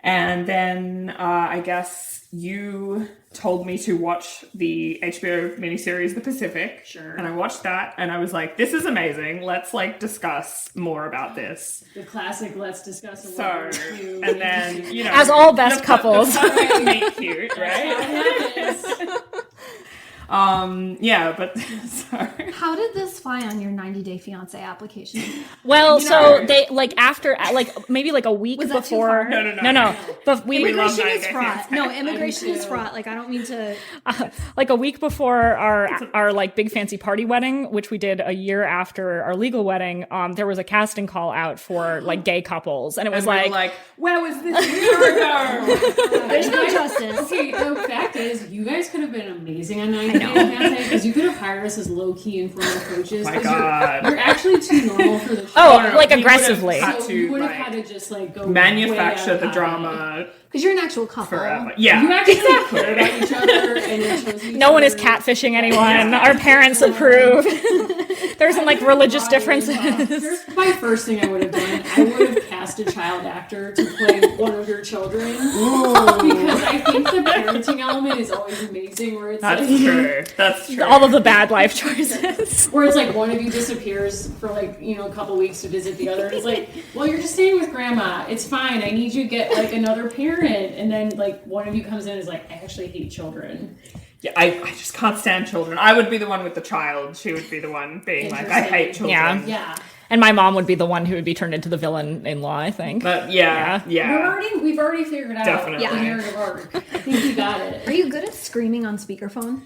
And then I guess you told me to watch the HBO miniseries The Pacific. Sure. And I watched that and I was like, this is amazing. Let's like discuss more about this. The classic, let's discuss a So, World War II. and then, you know. As all best the couples. The fun way to meet cute, right? Yes. Yeah, but sorry. How did this fly on your 90-day fiance application? Well, You so know. they like after like maybe like a week Was that too before. hard? No. But We love Immigration 90 is Day fraught. Fiancé. No, immigration I do is too. fraught. Like, I don't mean to. like a week before our like big fancy party wedding, which we did a year after our legal wedding, there was a casting call out for like gay couples, and it was And we were like where was this a year ago? There's no justice. Okay, the fact is, you guys could have been amazing on 90 know. Because you could have hired us as low-key informal coaches. My God. You're actually too normal for the show. Oh, like we aggressively. would've So you would have had to just like go manufacture way the out drama Because you're an actual couple. forever. Yeah. You actually care about each other and you chose each No one is other. catfishing anyone. Our parents approve. There isn't like religious differences. Here's my first thing I would have done. I would have cast a child actor to play one of your children. Because I think the parenting element is always amazing where it's That's like true. That's true. All of the bad life choices. where it's like one of you disappears for like, you know, a couple weeks to visit the other. And it's like, well, you're just staying with grandma. It's fine. I need you to get like another parent. And then like one of you comes in and is like, I actually hate children. Yeah, I just can't stand children. I would be the one with the child. She would be the one being like, I hate children. Yeah. Yeah. And my mom would be the one who would be turned into the villain-in-law, I think. But yeah. We've already figured it out. Definitely. The narrative arc. I think we got it. Are you good at screaming on speakerphone?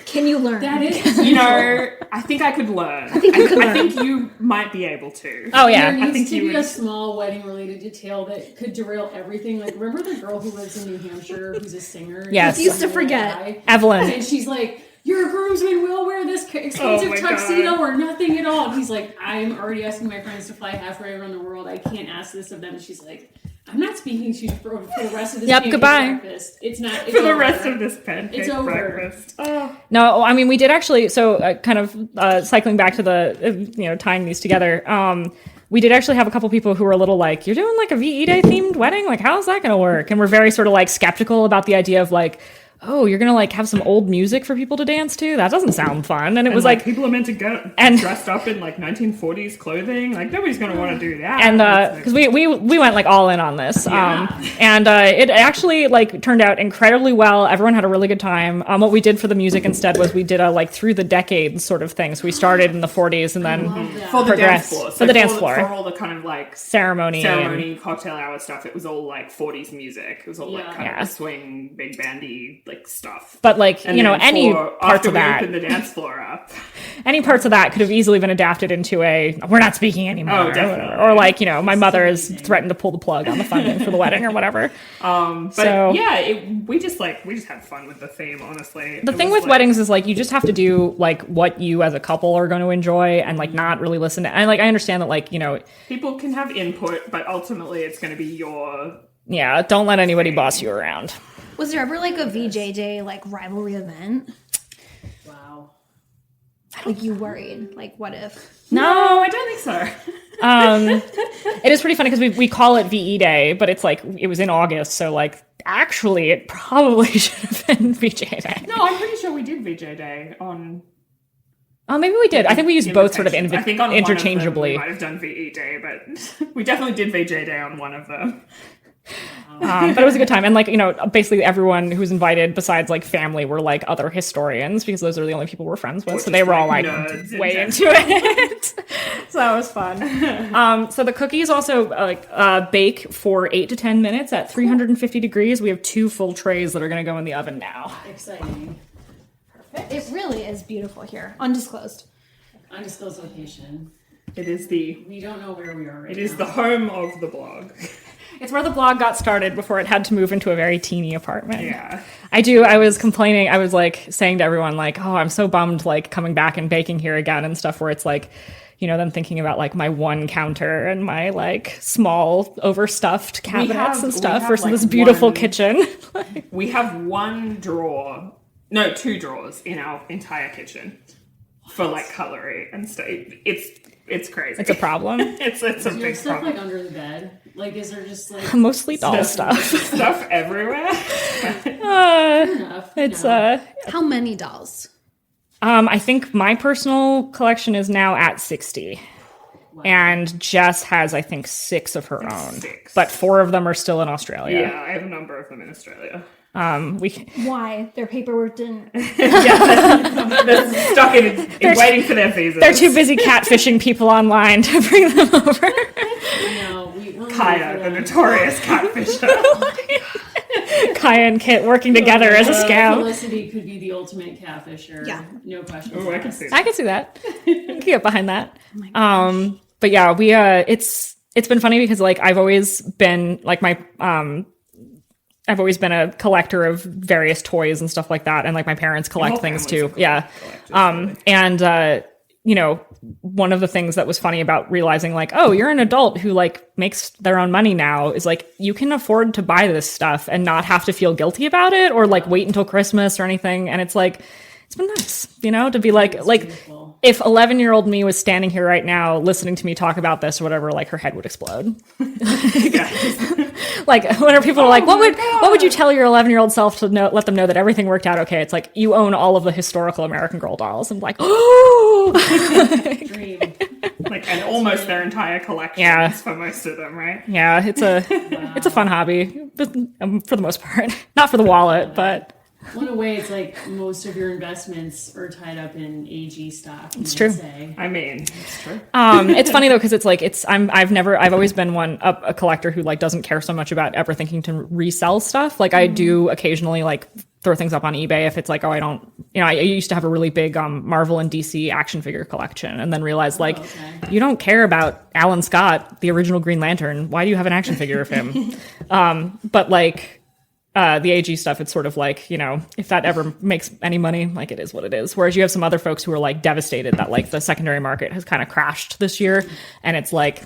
Can you learn? That is. You know, I think I could learn. I think you could I learn. think you might be able to. Oh, yeah. There I needs think to you be would- a small wedding-related detail that could derail everything. Like, remember the girl who lives in New Hampshire who's a singer? Yes. She's Used to a forget. guy. Evelyn. And she's like, your groomsmen will wear this expensive my tuxedo God. or nothing at all. And he's like, I'm already asking my friends to fly halfway around the world. I can't ask this of them. And she's like, I'm not speaking to you for the rest of this Yep, pancake goodbye. breakfast. It's not. It's For the over. rest of this pancake It's over. breakfast. Oh. No, I mean, we did actually, so kind of cycling back to the, tying these together, we did actually have a couple people who were a little like, you're doing like a VE Day themed wedding? Like, how's that going to work? And we're very sort of like skeptical about the idea of like, oh, you're going to like have some old music for people to dance to? That doesn't sound fun. And it was like, people are meant to go and- dressed up in like 1940s clothing. Like nobody's going to want to do that. and because we went like all in on this, Yeah. and it actually like turned out incredibly well. Everyone had a really good time. What we did for the music instead was we did a like through the decades sort of thing. So we started in the 40s and then for the dance progressed floor. for the dance floor, For all the kind of like ceremony, and- cocktail hour stuff, it was all like 40s music. It was all like kind Yeah. of swing, big bandy like stuff. but like And any then parts after of we that, opened the dance floor up. any parts of that could have easily been adapted into a we're not speaking anymore, Oh, definitely. or like my mother has threatened to pull the plug on the funding for the wedding or whatever. But So- yeah, we just had fun with the theme. Honestly, The thing with weddings is like you just have to do like what you as a couple are going to enjoy and like not really listen to. And like I understand that like people can have input, but ultimately it's going to be your. yeah, don't let anybody boss you around. Was there ever like a VJJ like rivalry event? Wow. Like you worried? Like what if? No, I don't think so. It is pretty funny because we call it VE Day, but it's like it was in August, so like actually it probably should have been VJ Day. No, I'm pretty sure we did VJ Day on. Oh, maybe we did. I think we used both sort of I think on interchangeably. One of them we might have done VE Day, but we definitely did VJ Day on one of them. But it was a good time. And like, basically everyone who was invited besides like family were like other historians because those are the only people we're friends with. So they were all like nerds in way general. into it. So that was fun. So the cookies also bake for 8 to 10 minutes at 350 degrees. We have 2 full trays that are going to go in the oven now. Exciting. It really is beautiful here. Undisclosed. Undisclosed location. It is We don't know where we are right now. the home of the blog. It's where the blog got started before it had to move into a very teeny apartment. Yeah. I was complaining. I was like saying to everyone like, oh, I'm so bummed like coming back and baking here again and stuff where it's like, then thinking about like my one counter and my like small overstuffed cabinets and stuff versus like, this beautiful one- kitchen. We have 2 drawers in our entire kitchen for like cutlery and stuff. It's crazy. It's a problem. It's a Is your big stuff problem. like under the bed? Like, is there just like Mostly doll There's stuff. stuff everywhere. enough? It's No. How many dolls? I think my personal collection is now at 60. And Jess has, I think, 6 of her own. 6. But 4 of them are still in Australia. Yeah, I have a number of them in Australia. Why? Their paperwork didn't. They're stuck in waiting for their visas. They're too busy catfishing people online to bring them over. No, we're Kaya, the notorious catfisher. Kaya and Kit working together as a scout. Felicity could be the ultimate catfisher. Yeah. No question. Oh, I can see I that. can see that. I can get behind that. But yeah, we it's been funny because like I've always been like my I've always been a collector of various toys and stuff like that, and like my parents collect things too. Yeah, and you know, one of the things that was funny about realizing like, oh, you're an adult who like makes their own money now is like you can afford to buy this stuff and not have to feel guilty about it or like wait until Christmas or anything. And it's like, it's been nice, you know, to be like beautiful. If 11-year-old me was standing here right now listening to me talk about this or whatever, like her head would explode. Like whenever people are like, what would you tell your 11-year-old self to know, let them know that everything worked out okay? It's like you own all of the historical American Girl dolls. And like, oh, dream. Like, and almost their entire collection for most of them, right? Yeah, it's a fun hobby, but, for the most part. Not for the wallet, but. Well, in a way, it's like most of your investments are tied up in AG stock. It's true. I mean, it's true. It's funny though, because it's like I've always been a collector who like doesn't care so much about ever thinking to resell stuff. Like I do occasionally like throw things up on eBay if it's like, oh, I don't, you know, I used to have a really big Marvel and DC action figure collection, and then realized like you don't care about Alan Scott, the original Green Lantern. Why do you have an action figure of him? But like. The AG stuff, it's sort of like, you know, if that ever makes any money, like it is what it is. Whereas you have some other folks who are like devastated that like the secondary market has kind of crashed this year. And it's like,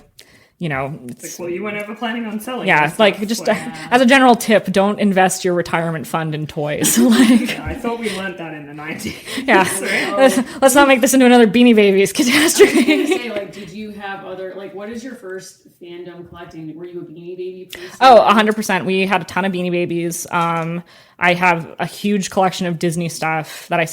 you know, it's like, well, you weren't ever planning on selling. Yeah, like just as a general tip, don't invest your retirement fund in toys. Like, yeah, I thought we learned that in the 90s. Yeah, let's not make this into another Beanie Babies catastrophe. I was gonna say, like, did you have other, like, what is your first fandom collecting? Were you a Beanie Baby person? Oh, 100%. We had a ton of Beanie Babies. I have a huge collection of Disney stuff that I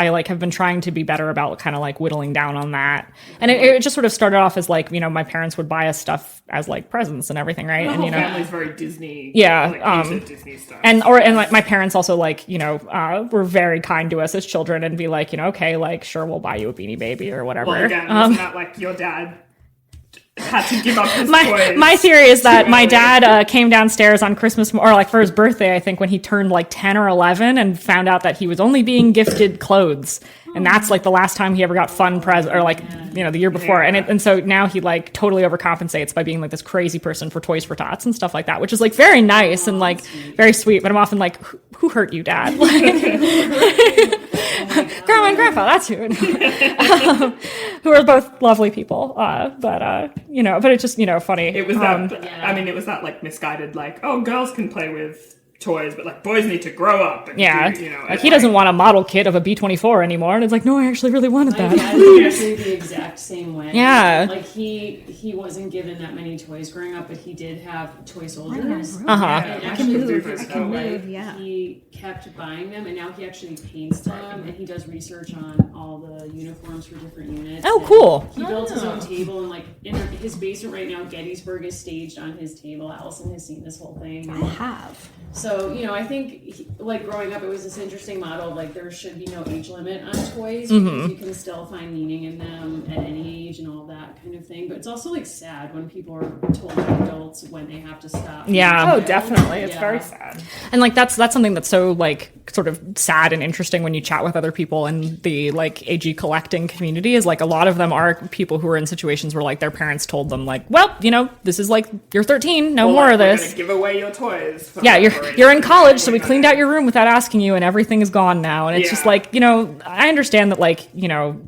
like have been trying to be better about kind of like whittling down on that. And it just sort of started off as like, you know, my parents would buy us stuff as like presents and everything, right? And you know, family's very Disney. Yeah. Like, into Disney stuff. And like my parents also like, you know, were very kind to us as children and be like, you know, okay, like sure, we'll buy you a Beanie Baby or whatever. Well, again, wasn't that like your dad had to give up his toys? My theory is that my dad came downstairs on Christmas, or like for his birthday, I think, when he turned like 10 or 11 and found out that he was only being gifted clothes. And that's like the last time he ever got fun present, or like, you know, the year before. Yeah. And so now he like totally overcompensates by being like this crazy person for Toys for Tots and stuff like that, which is like very nice and like very sweet. But I'm often like, who hurt you, Dad? Like, Grandma and Grandpa, that's who. Who are both lovely people. You know, but it's just, you know, funny. It was that, I mean, it was that like misguided, like, oh, girls can play with toys, but like boys need to grow up. And do, you know, like he doesn't want a model kit of a B-24 anymore, and it's like, no, I actually really wanted that. My dad was actually the exact same way. Yeah, like he wasn't given that many toys growing up, but he did have toy soldiers. And actually, yeah. He kept buying them, and now he actually paints them, and he does research on all the uniforms for different units. Oh, cool! He built his own table, and like in his basement right now, Gettysburg is staged on his table. Allison has seen this whole thing. I have. So, you know, I think, like, growing up, it was this interesting model of, like, there should be no age limit on toys because you can still find meaning in them at any age and all that kind of thing. But it's also, like, sad when people are told by adults when they have to stop. Yeah. Oh, definitely. It's very sad. And, like, that's something that's so, like, sort of sad and interesting when you chat with other people in the, like, AG collecting community is, like, a lot of them are people who are in situations where, like, their parents told them, like, well, you know, this is, like, you're 13, no more of this. Give away your toys. Yeah, you're in college, so we cleaned out your room without asking you, and everything is gone now. And it's just like, you know, I understand that, like, you know,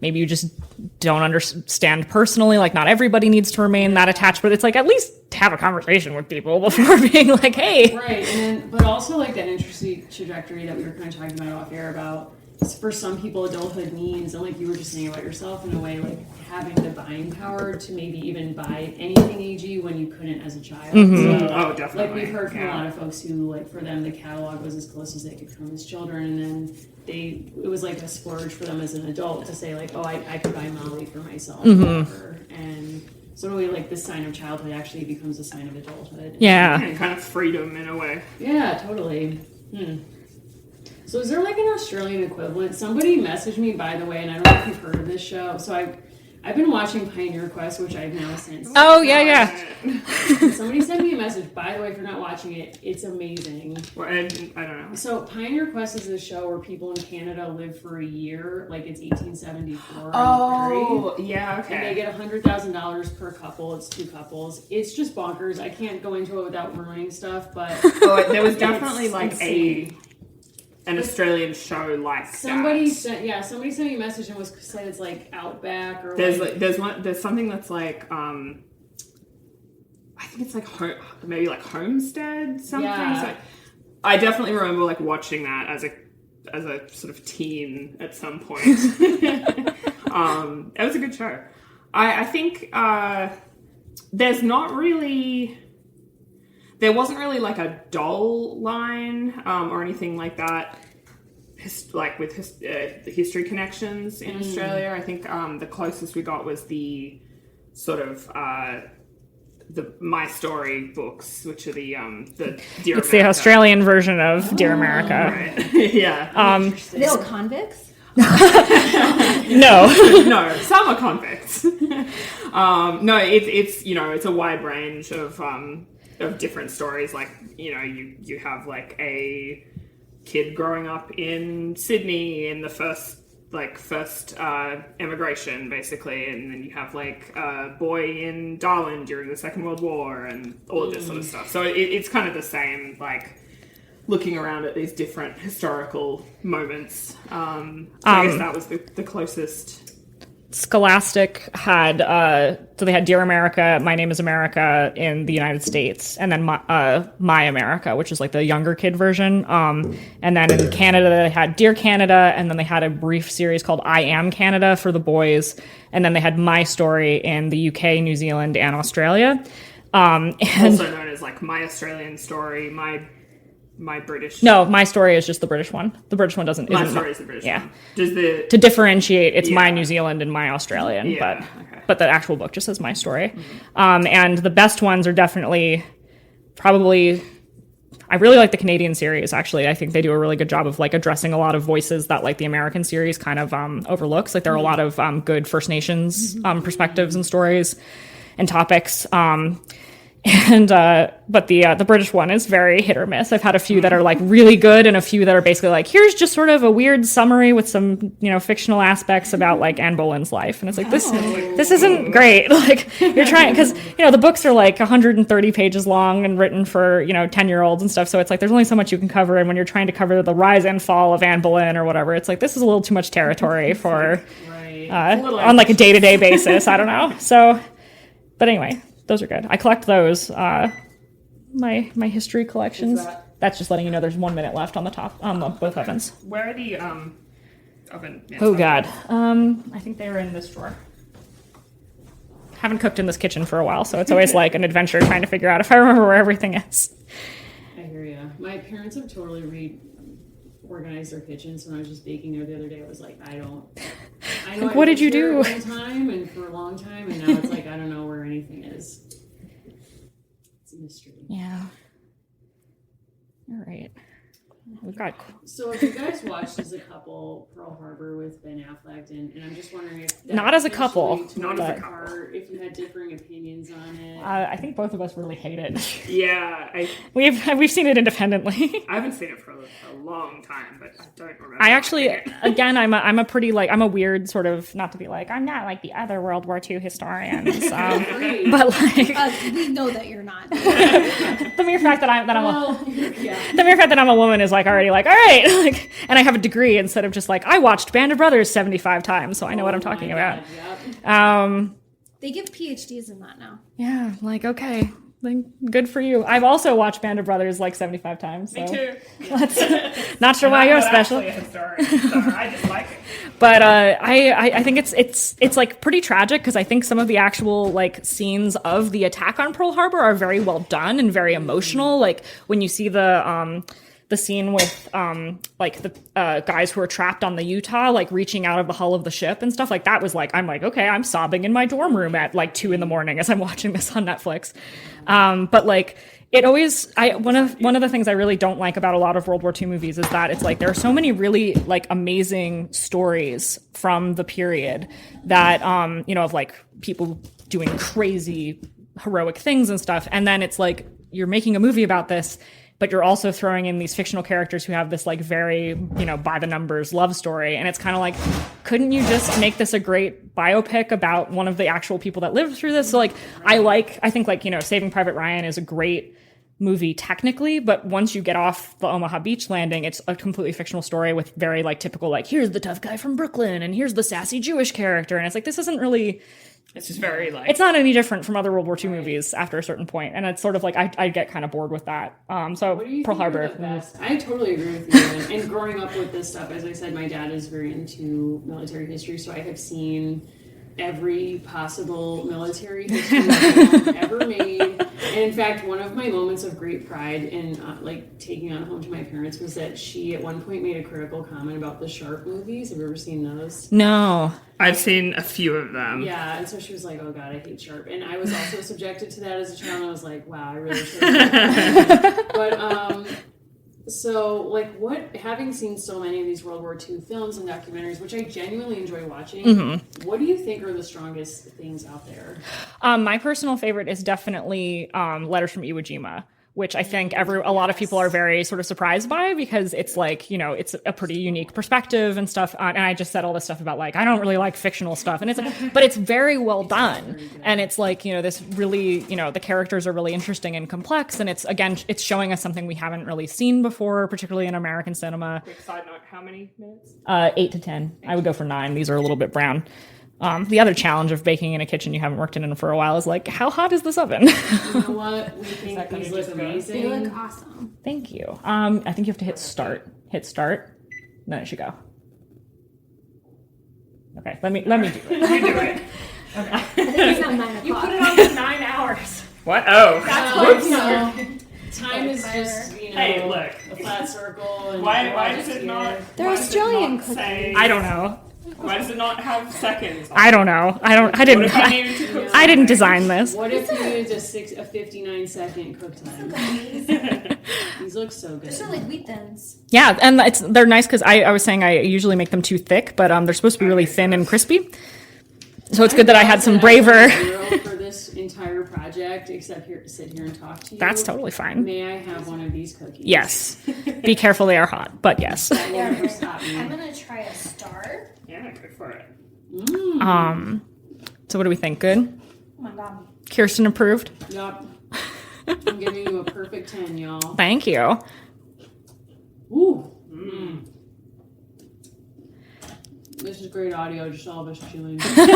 maybe you just don't understand personally, like, not everybody needs to remain that attached, but it's like, at least have a conversation with people before being like, hey. Right, and then, but also, like, that interesting trajectory that we were kind of talking about off air about, for some people, adulthood means, and like you were just saying about yourself in a way, like having the buying power to maybe even buy anything AG when you couldn't as a child. So, oh, definitely. Like we've heard from a lot of folks who, like, for them, the catalog was as close as they could come as children, and then it was like a splurge for them as an adult to say, like, oh, I could buy Molly for myself, or whatever. And so in a way, like, the sign of childhood actually becomes a sign of adulthood. Yeah. And kind of freedom in a way. Yeah, totally. So is there like an Australian equivalent? Somebody messaged me, by the way, and I don't know if you've heard of this show. So I've been watching Pioneer Quest, which I've now since. Oh, yeah. Somebody sent me a message. By the way, if you're not watching it, it's amazing. Well, I don't know. So Pioneer Quest is a show where people in Canada live for a year, like it's 1874 on the prairie. Yeah, okay. And they get $100,000 per couple. It's 2 couples. It's just bonkers. I can't go into it without ruining stuff, but there was definitely like an Australian show like somebody that. Somebody sent me a message and said it's like Outback or there's something that's like I think it's like maybe like Homestead something. Yeah. So I definitely remember like watching that as a sort of teen at some point. It was a good show. I think there wasn't really like a doll line or anything like that, like with the history connections in Australia. I think the closest we got was the sort of the My Story books, which are the Dear It's America. the Australian version of Dear America. Right. Yeah. They all convicts? No. No, some are convicts. No, it's it's a wide range of different stories. Like, you have like a kid growing up in Sydney in the first emigration, basically, and then you have like a boy in Darwin during the Second World War and all of this sort of stuff. So it's kind of the same, like looking around at these different historical moments. So I guess that was the closest. Scholastic had so they had Dear America, My Name is America in the United States, and then My America, which is like the younger kid version. And then in Canada they had Dear Canada, and then they had a brief series called I Am Canada for the boys, and then they had My Story in the UK, New Zealand, and Australia. And Also known as like My Australian Story, My British. No, My Story is just the British one. The British one doesn't. My Story is the British one. To differentiate, it's My New Zealand and My Australian, Yeah, but the actual book just says My Story. And the best ones are definitely probably. I really like the Canadian series. Actually, I think they do a really good job of like addressing a lot of voices that like the American series kind of overlooks. Like there are a lot of good First Nations perspectives and stories and topics. But the British one is very hit or miss. I've had a few that are like really good and a few that are basically like, here's just sort of a weird summary with some, fictional aspects about like Anne Boleyn's life. And it's like, this isn't great. Like you're trying, because, the books are like 130 pages long and written for, 10-year-olds and stuff. So it's like, there's only so much you can cover. And when you're trying to cover the rise and fall of Anne Boleyn or whatever, it's like, this is a little too much territory for, on like a day-to-day basis. I don't know. So, but anyway. Those are good. I collect those. My history collections. That's just letting you know there's 1 minute left on the top on both ovens. Where are the oven? Oh God. I think they are in this drawer. Haven't cooked in this kitchen for a while, so it's always like an adventure trying to figure out if I remember where everything is. I hear ya. My parents have totally reorganized their kitchen, so when I was just baking there the other day, I was like, I know like, what did you do? One time and for a long time, and now it's like I don't know where anything is. It's a mystery. Yeah. All right. We've got. So if you guys watched as a couple Pearl Harbor with Ben Affleck, and I'm just wondering if that Not as a couple, not but- as a couple, if you had differing opinions on it. I think both of us really hate it. Yeah, We've seen it independently. I haven't seen it for a long time, but I don't remember. I actually, again, I'm a pretty like I'm a weird sort of, not to be like I'm not like the other World War II historians, but like We know that you're not. the mere fact that The mere fact that I'm a woman is like already like all right, like, and I have a degree instead of just like I watched Band of Brothers 75 times, so I know what I'm talking about. Yep. They give PhDs in that now. Yeah, like okay. Like, good for you. I've also watched Band of Brothers like 75 times. So. Me too. Not sure why you're special. Actually a historian, so I just like it. But I think it's like pretty tragic because I think some of the actual like scenes of the attack on Pearl Harbor are very well done and very emotional. Like when you see the the scene with like the guys who are trapped on the Utah, like reaching out of the hull of the ship and stuff like that was like, I'm like, okay, I'm sobbing in my dorm room at like 2 a.m. as I'm watching this on Netflix. But like it always, one of the things I really don't like about a lot of World War II movies is that it's like there are so many really like amazing stories from the period that you know, of like people doing crazy heroic things and stuff, and then it's like you're making a movie about this, but you're also throwing in these fictional characters who have this like very, you know, by the numbers love story. And it's kind of like, couldn't you just make this a great biopic about one of the actual people that lived through this? So like, I think like, you know, Saving Private Ryan is a great movie technically, but once you get off the Omaha beach landing, it's a completely fictional story with very like typical, like, here's the tough guy from Brooklyn and here's the sassy Jewish character. And it's like, this isn't really, it's just very like, it's not any different from other World War II movies after a certain point. And it's sort of like, I get kind of bored with that. So Pearl Harbor. I totally agree with you. And growing up with this stuff, as I said, my dad is very into military history, so I have seen every possible military history film ever made. And in fact, one of my moments of great pride in like taking on home to my parents was that she at one point made a critical comment about the Sharp movies. Have you ever seen those? No. I've seen a few of them. Yeah, and so she was like, oh God, I hate Sharp. And I was also subjected to that as a child, and I was like, wow, I really should have. But so, like, having seen so many of these World War II films and documentaries, which I genuinely enjoy watching, what do you think are the strongest things out there? My personal favorite is definitely Letters from Iwo Jima, which I think a lot of people are very sort of surprised by, because it's like, you know, it's a pretty unique perspective and stuff. And I just said all this stuff about like, I don't really like fictional stuff. And it's like, but it's very well done. And it's like, you know, this really, you know, the characters are really interesting and complex. And it's, again, it's showing us something we haven't really seen before, particularly in American cinema. Quick side note, how many minutes? 8 to 10. I would go for 9. These are a little bit brown. The other challenge of baking in a kitchen you haven't worked in for a while is like, how hot is this oven? You know what? We think these look amazing. They look awesome. Thank you. I think you have to hit start. Hit start. Then it should go. Okay, let me do it. You do it. I think it's not 9 o'clock. You put it on for 9 hours. What? Oh. That's time is just, you know, Hey, look. a flat circle. And Why does it not? They're why does it Australian not say- I don't know. Why does it not have seconds? I don't know. I What if didn't. I needed to cook I didn't something? design this. What if you used a 59-second cook time? These look so good. They're sort of like wheat thins. Yeah, and they're nice because I was saying I usually make them too thick, but they're supposed to be really thin and crispy. So it's good that I had some braver. For this entire project, except here to sit here and talk to you. That's totally fine. May I have one of these cookies? Yes. Be careful, they are hot, but yes. That will never stop me. I'm gonna try a star. Yeah, go for it. So what do we think? Good? Oh my god. Kirsten approved? Yup. I'm giving you a perfect 10, y'all. Thank you. Ooh. This is great audio, just all of us chewing. Very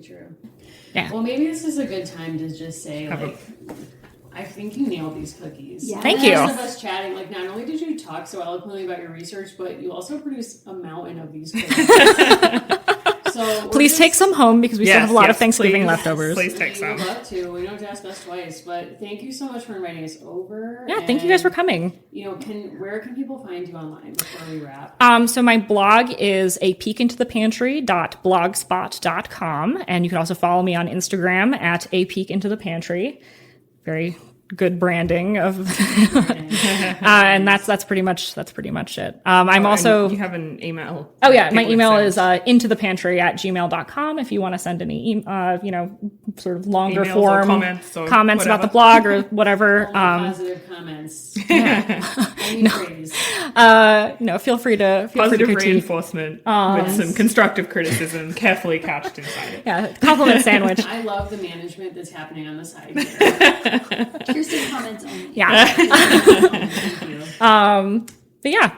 true. Yeah. Well, maybe this is a good time to just say, like, I think you nailed these cookies. Yeah. Thank And you. the rest of us chatting, like, not only did you talk so eloquently about your research, but you also produced a mountain of these cookies. So Please take some home because we still have a lot of Yes, Thanksgiving please. leftovers. Please take We some. would love to. We don't have to ask us twice, but thank you so much for inviting us over. Yeah, thank you guys for And, coming. You know, where can people find you online before we wrap? So my blog is a peekintothepantry.blogspot.com, and you can also follow me on Instagram at a peek into the pantry. Very good branding of, and that's pretty much it. I'm also, You have an email. oh yeah, my People email send. is intothepantry@gmail.com if you want to send any, sort of longer Emails or form comments or about the whatever. blog or whatever. Only positive comments. Any praise. No, feel free to Positive critique. reinforcement with some constructive criticism carefully couched inside it. Yeah, compliment sandwich. I love the management that's happening on the side here. Kirsten comments only. Yeah. Thank you. But yeah,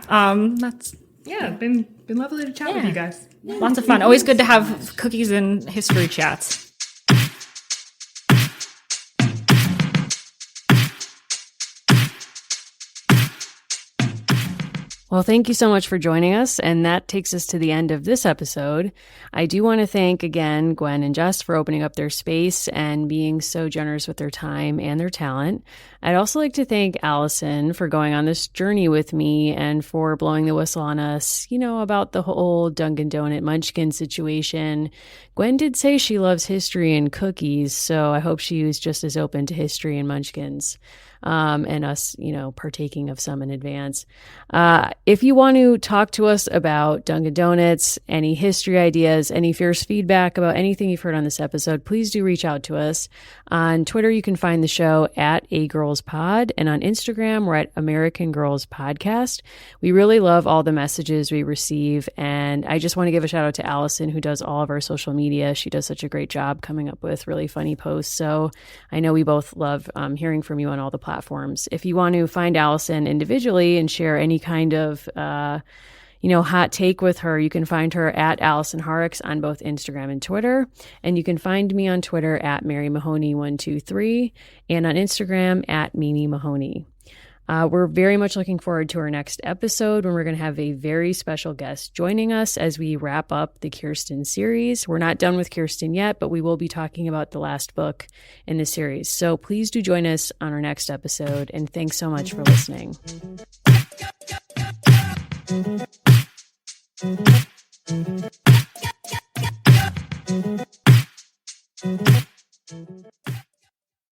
that's Yeah, been lovely to chat with you guys. lots of fun. Always good to have cookies and history chats. Well, thank you so much for joining us. And that takes us to the end of this episode. I do want to thank again Gwen and Jess for opening up their space and being so generous with their time and their talent. I'd also like to thank Allison for going on this journey with me and for blowing the whistle on us, about the whole Dunkin' Donut Munchkin situation. Gwen did say she loves history and cookies, so I hope she was just as open to history and Munchkins. And us, partaking of some in advance. If you want to talk to us about Dunkin' Donuts, any history ideas, any fierce feedback about anything you've heard on this episode, please do reach out to us. On Twitter, you can find the show at agirlspod, and on Instagram, we're at American Girls Podcast. We really love all the messages we receive, and I just want to give a shout out to Allison, who does all of our social media. She does such a great job coming up with really funny posts, so I know we both love hearing from you on all the platforms. If you want to find Allison individually and share any kind of hot take with her, you can find her at Allison Horrocks on both Instagram and Twitter. And you can find me on Twitter at Mary Mahoney123 and on Instagram at Mimi Mahoney. We're very much looking forward to our next episode when we're going to have a very special guest joining us as we wrap up the Kirsten series. We're not done with Kirsten yet, but we will be talking about the last book in the series. So please do join us on our next episode. And thanks so much for listening. Thank you.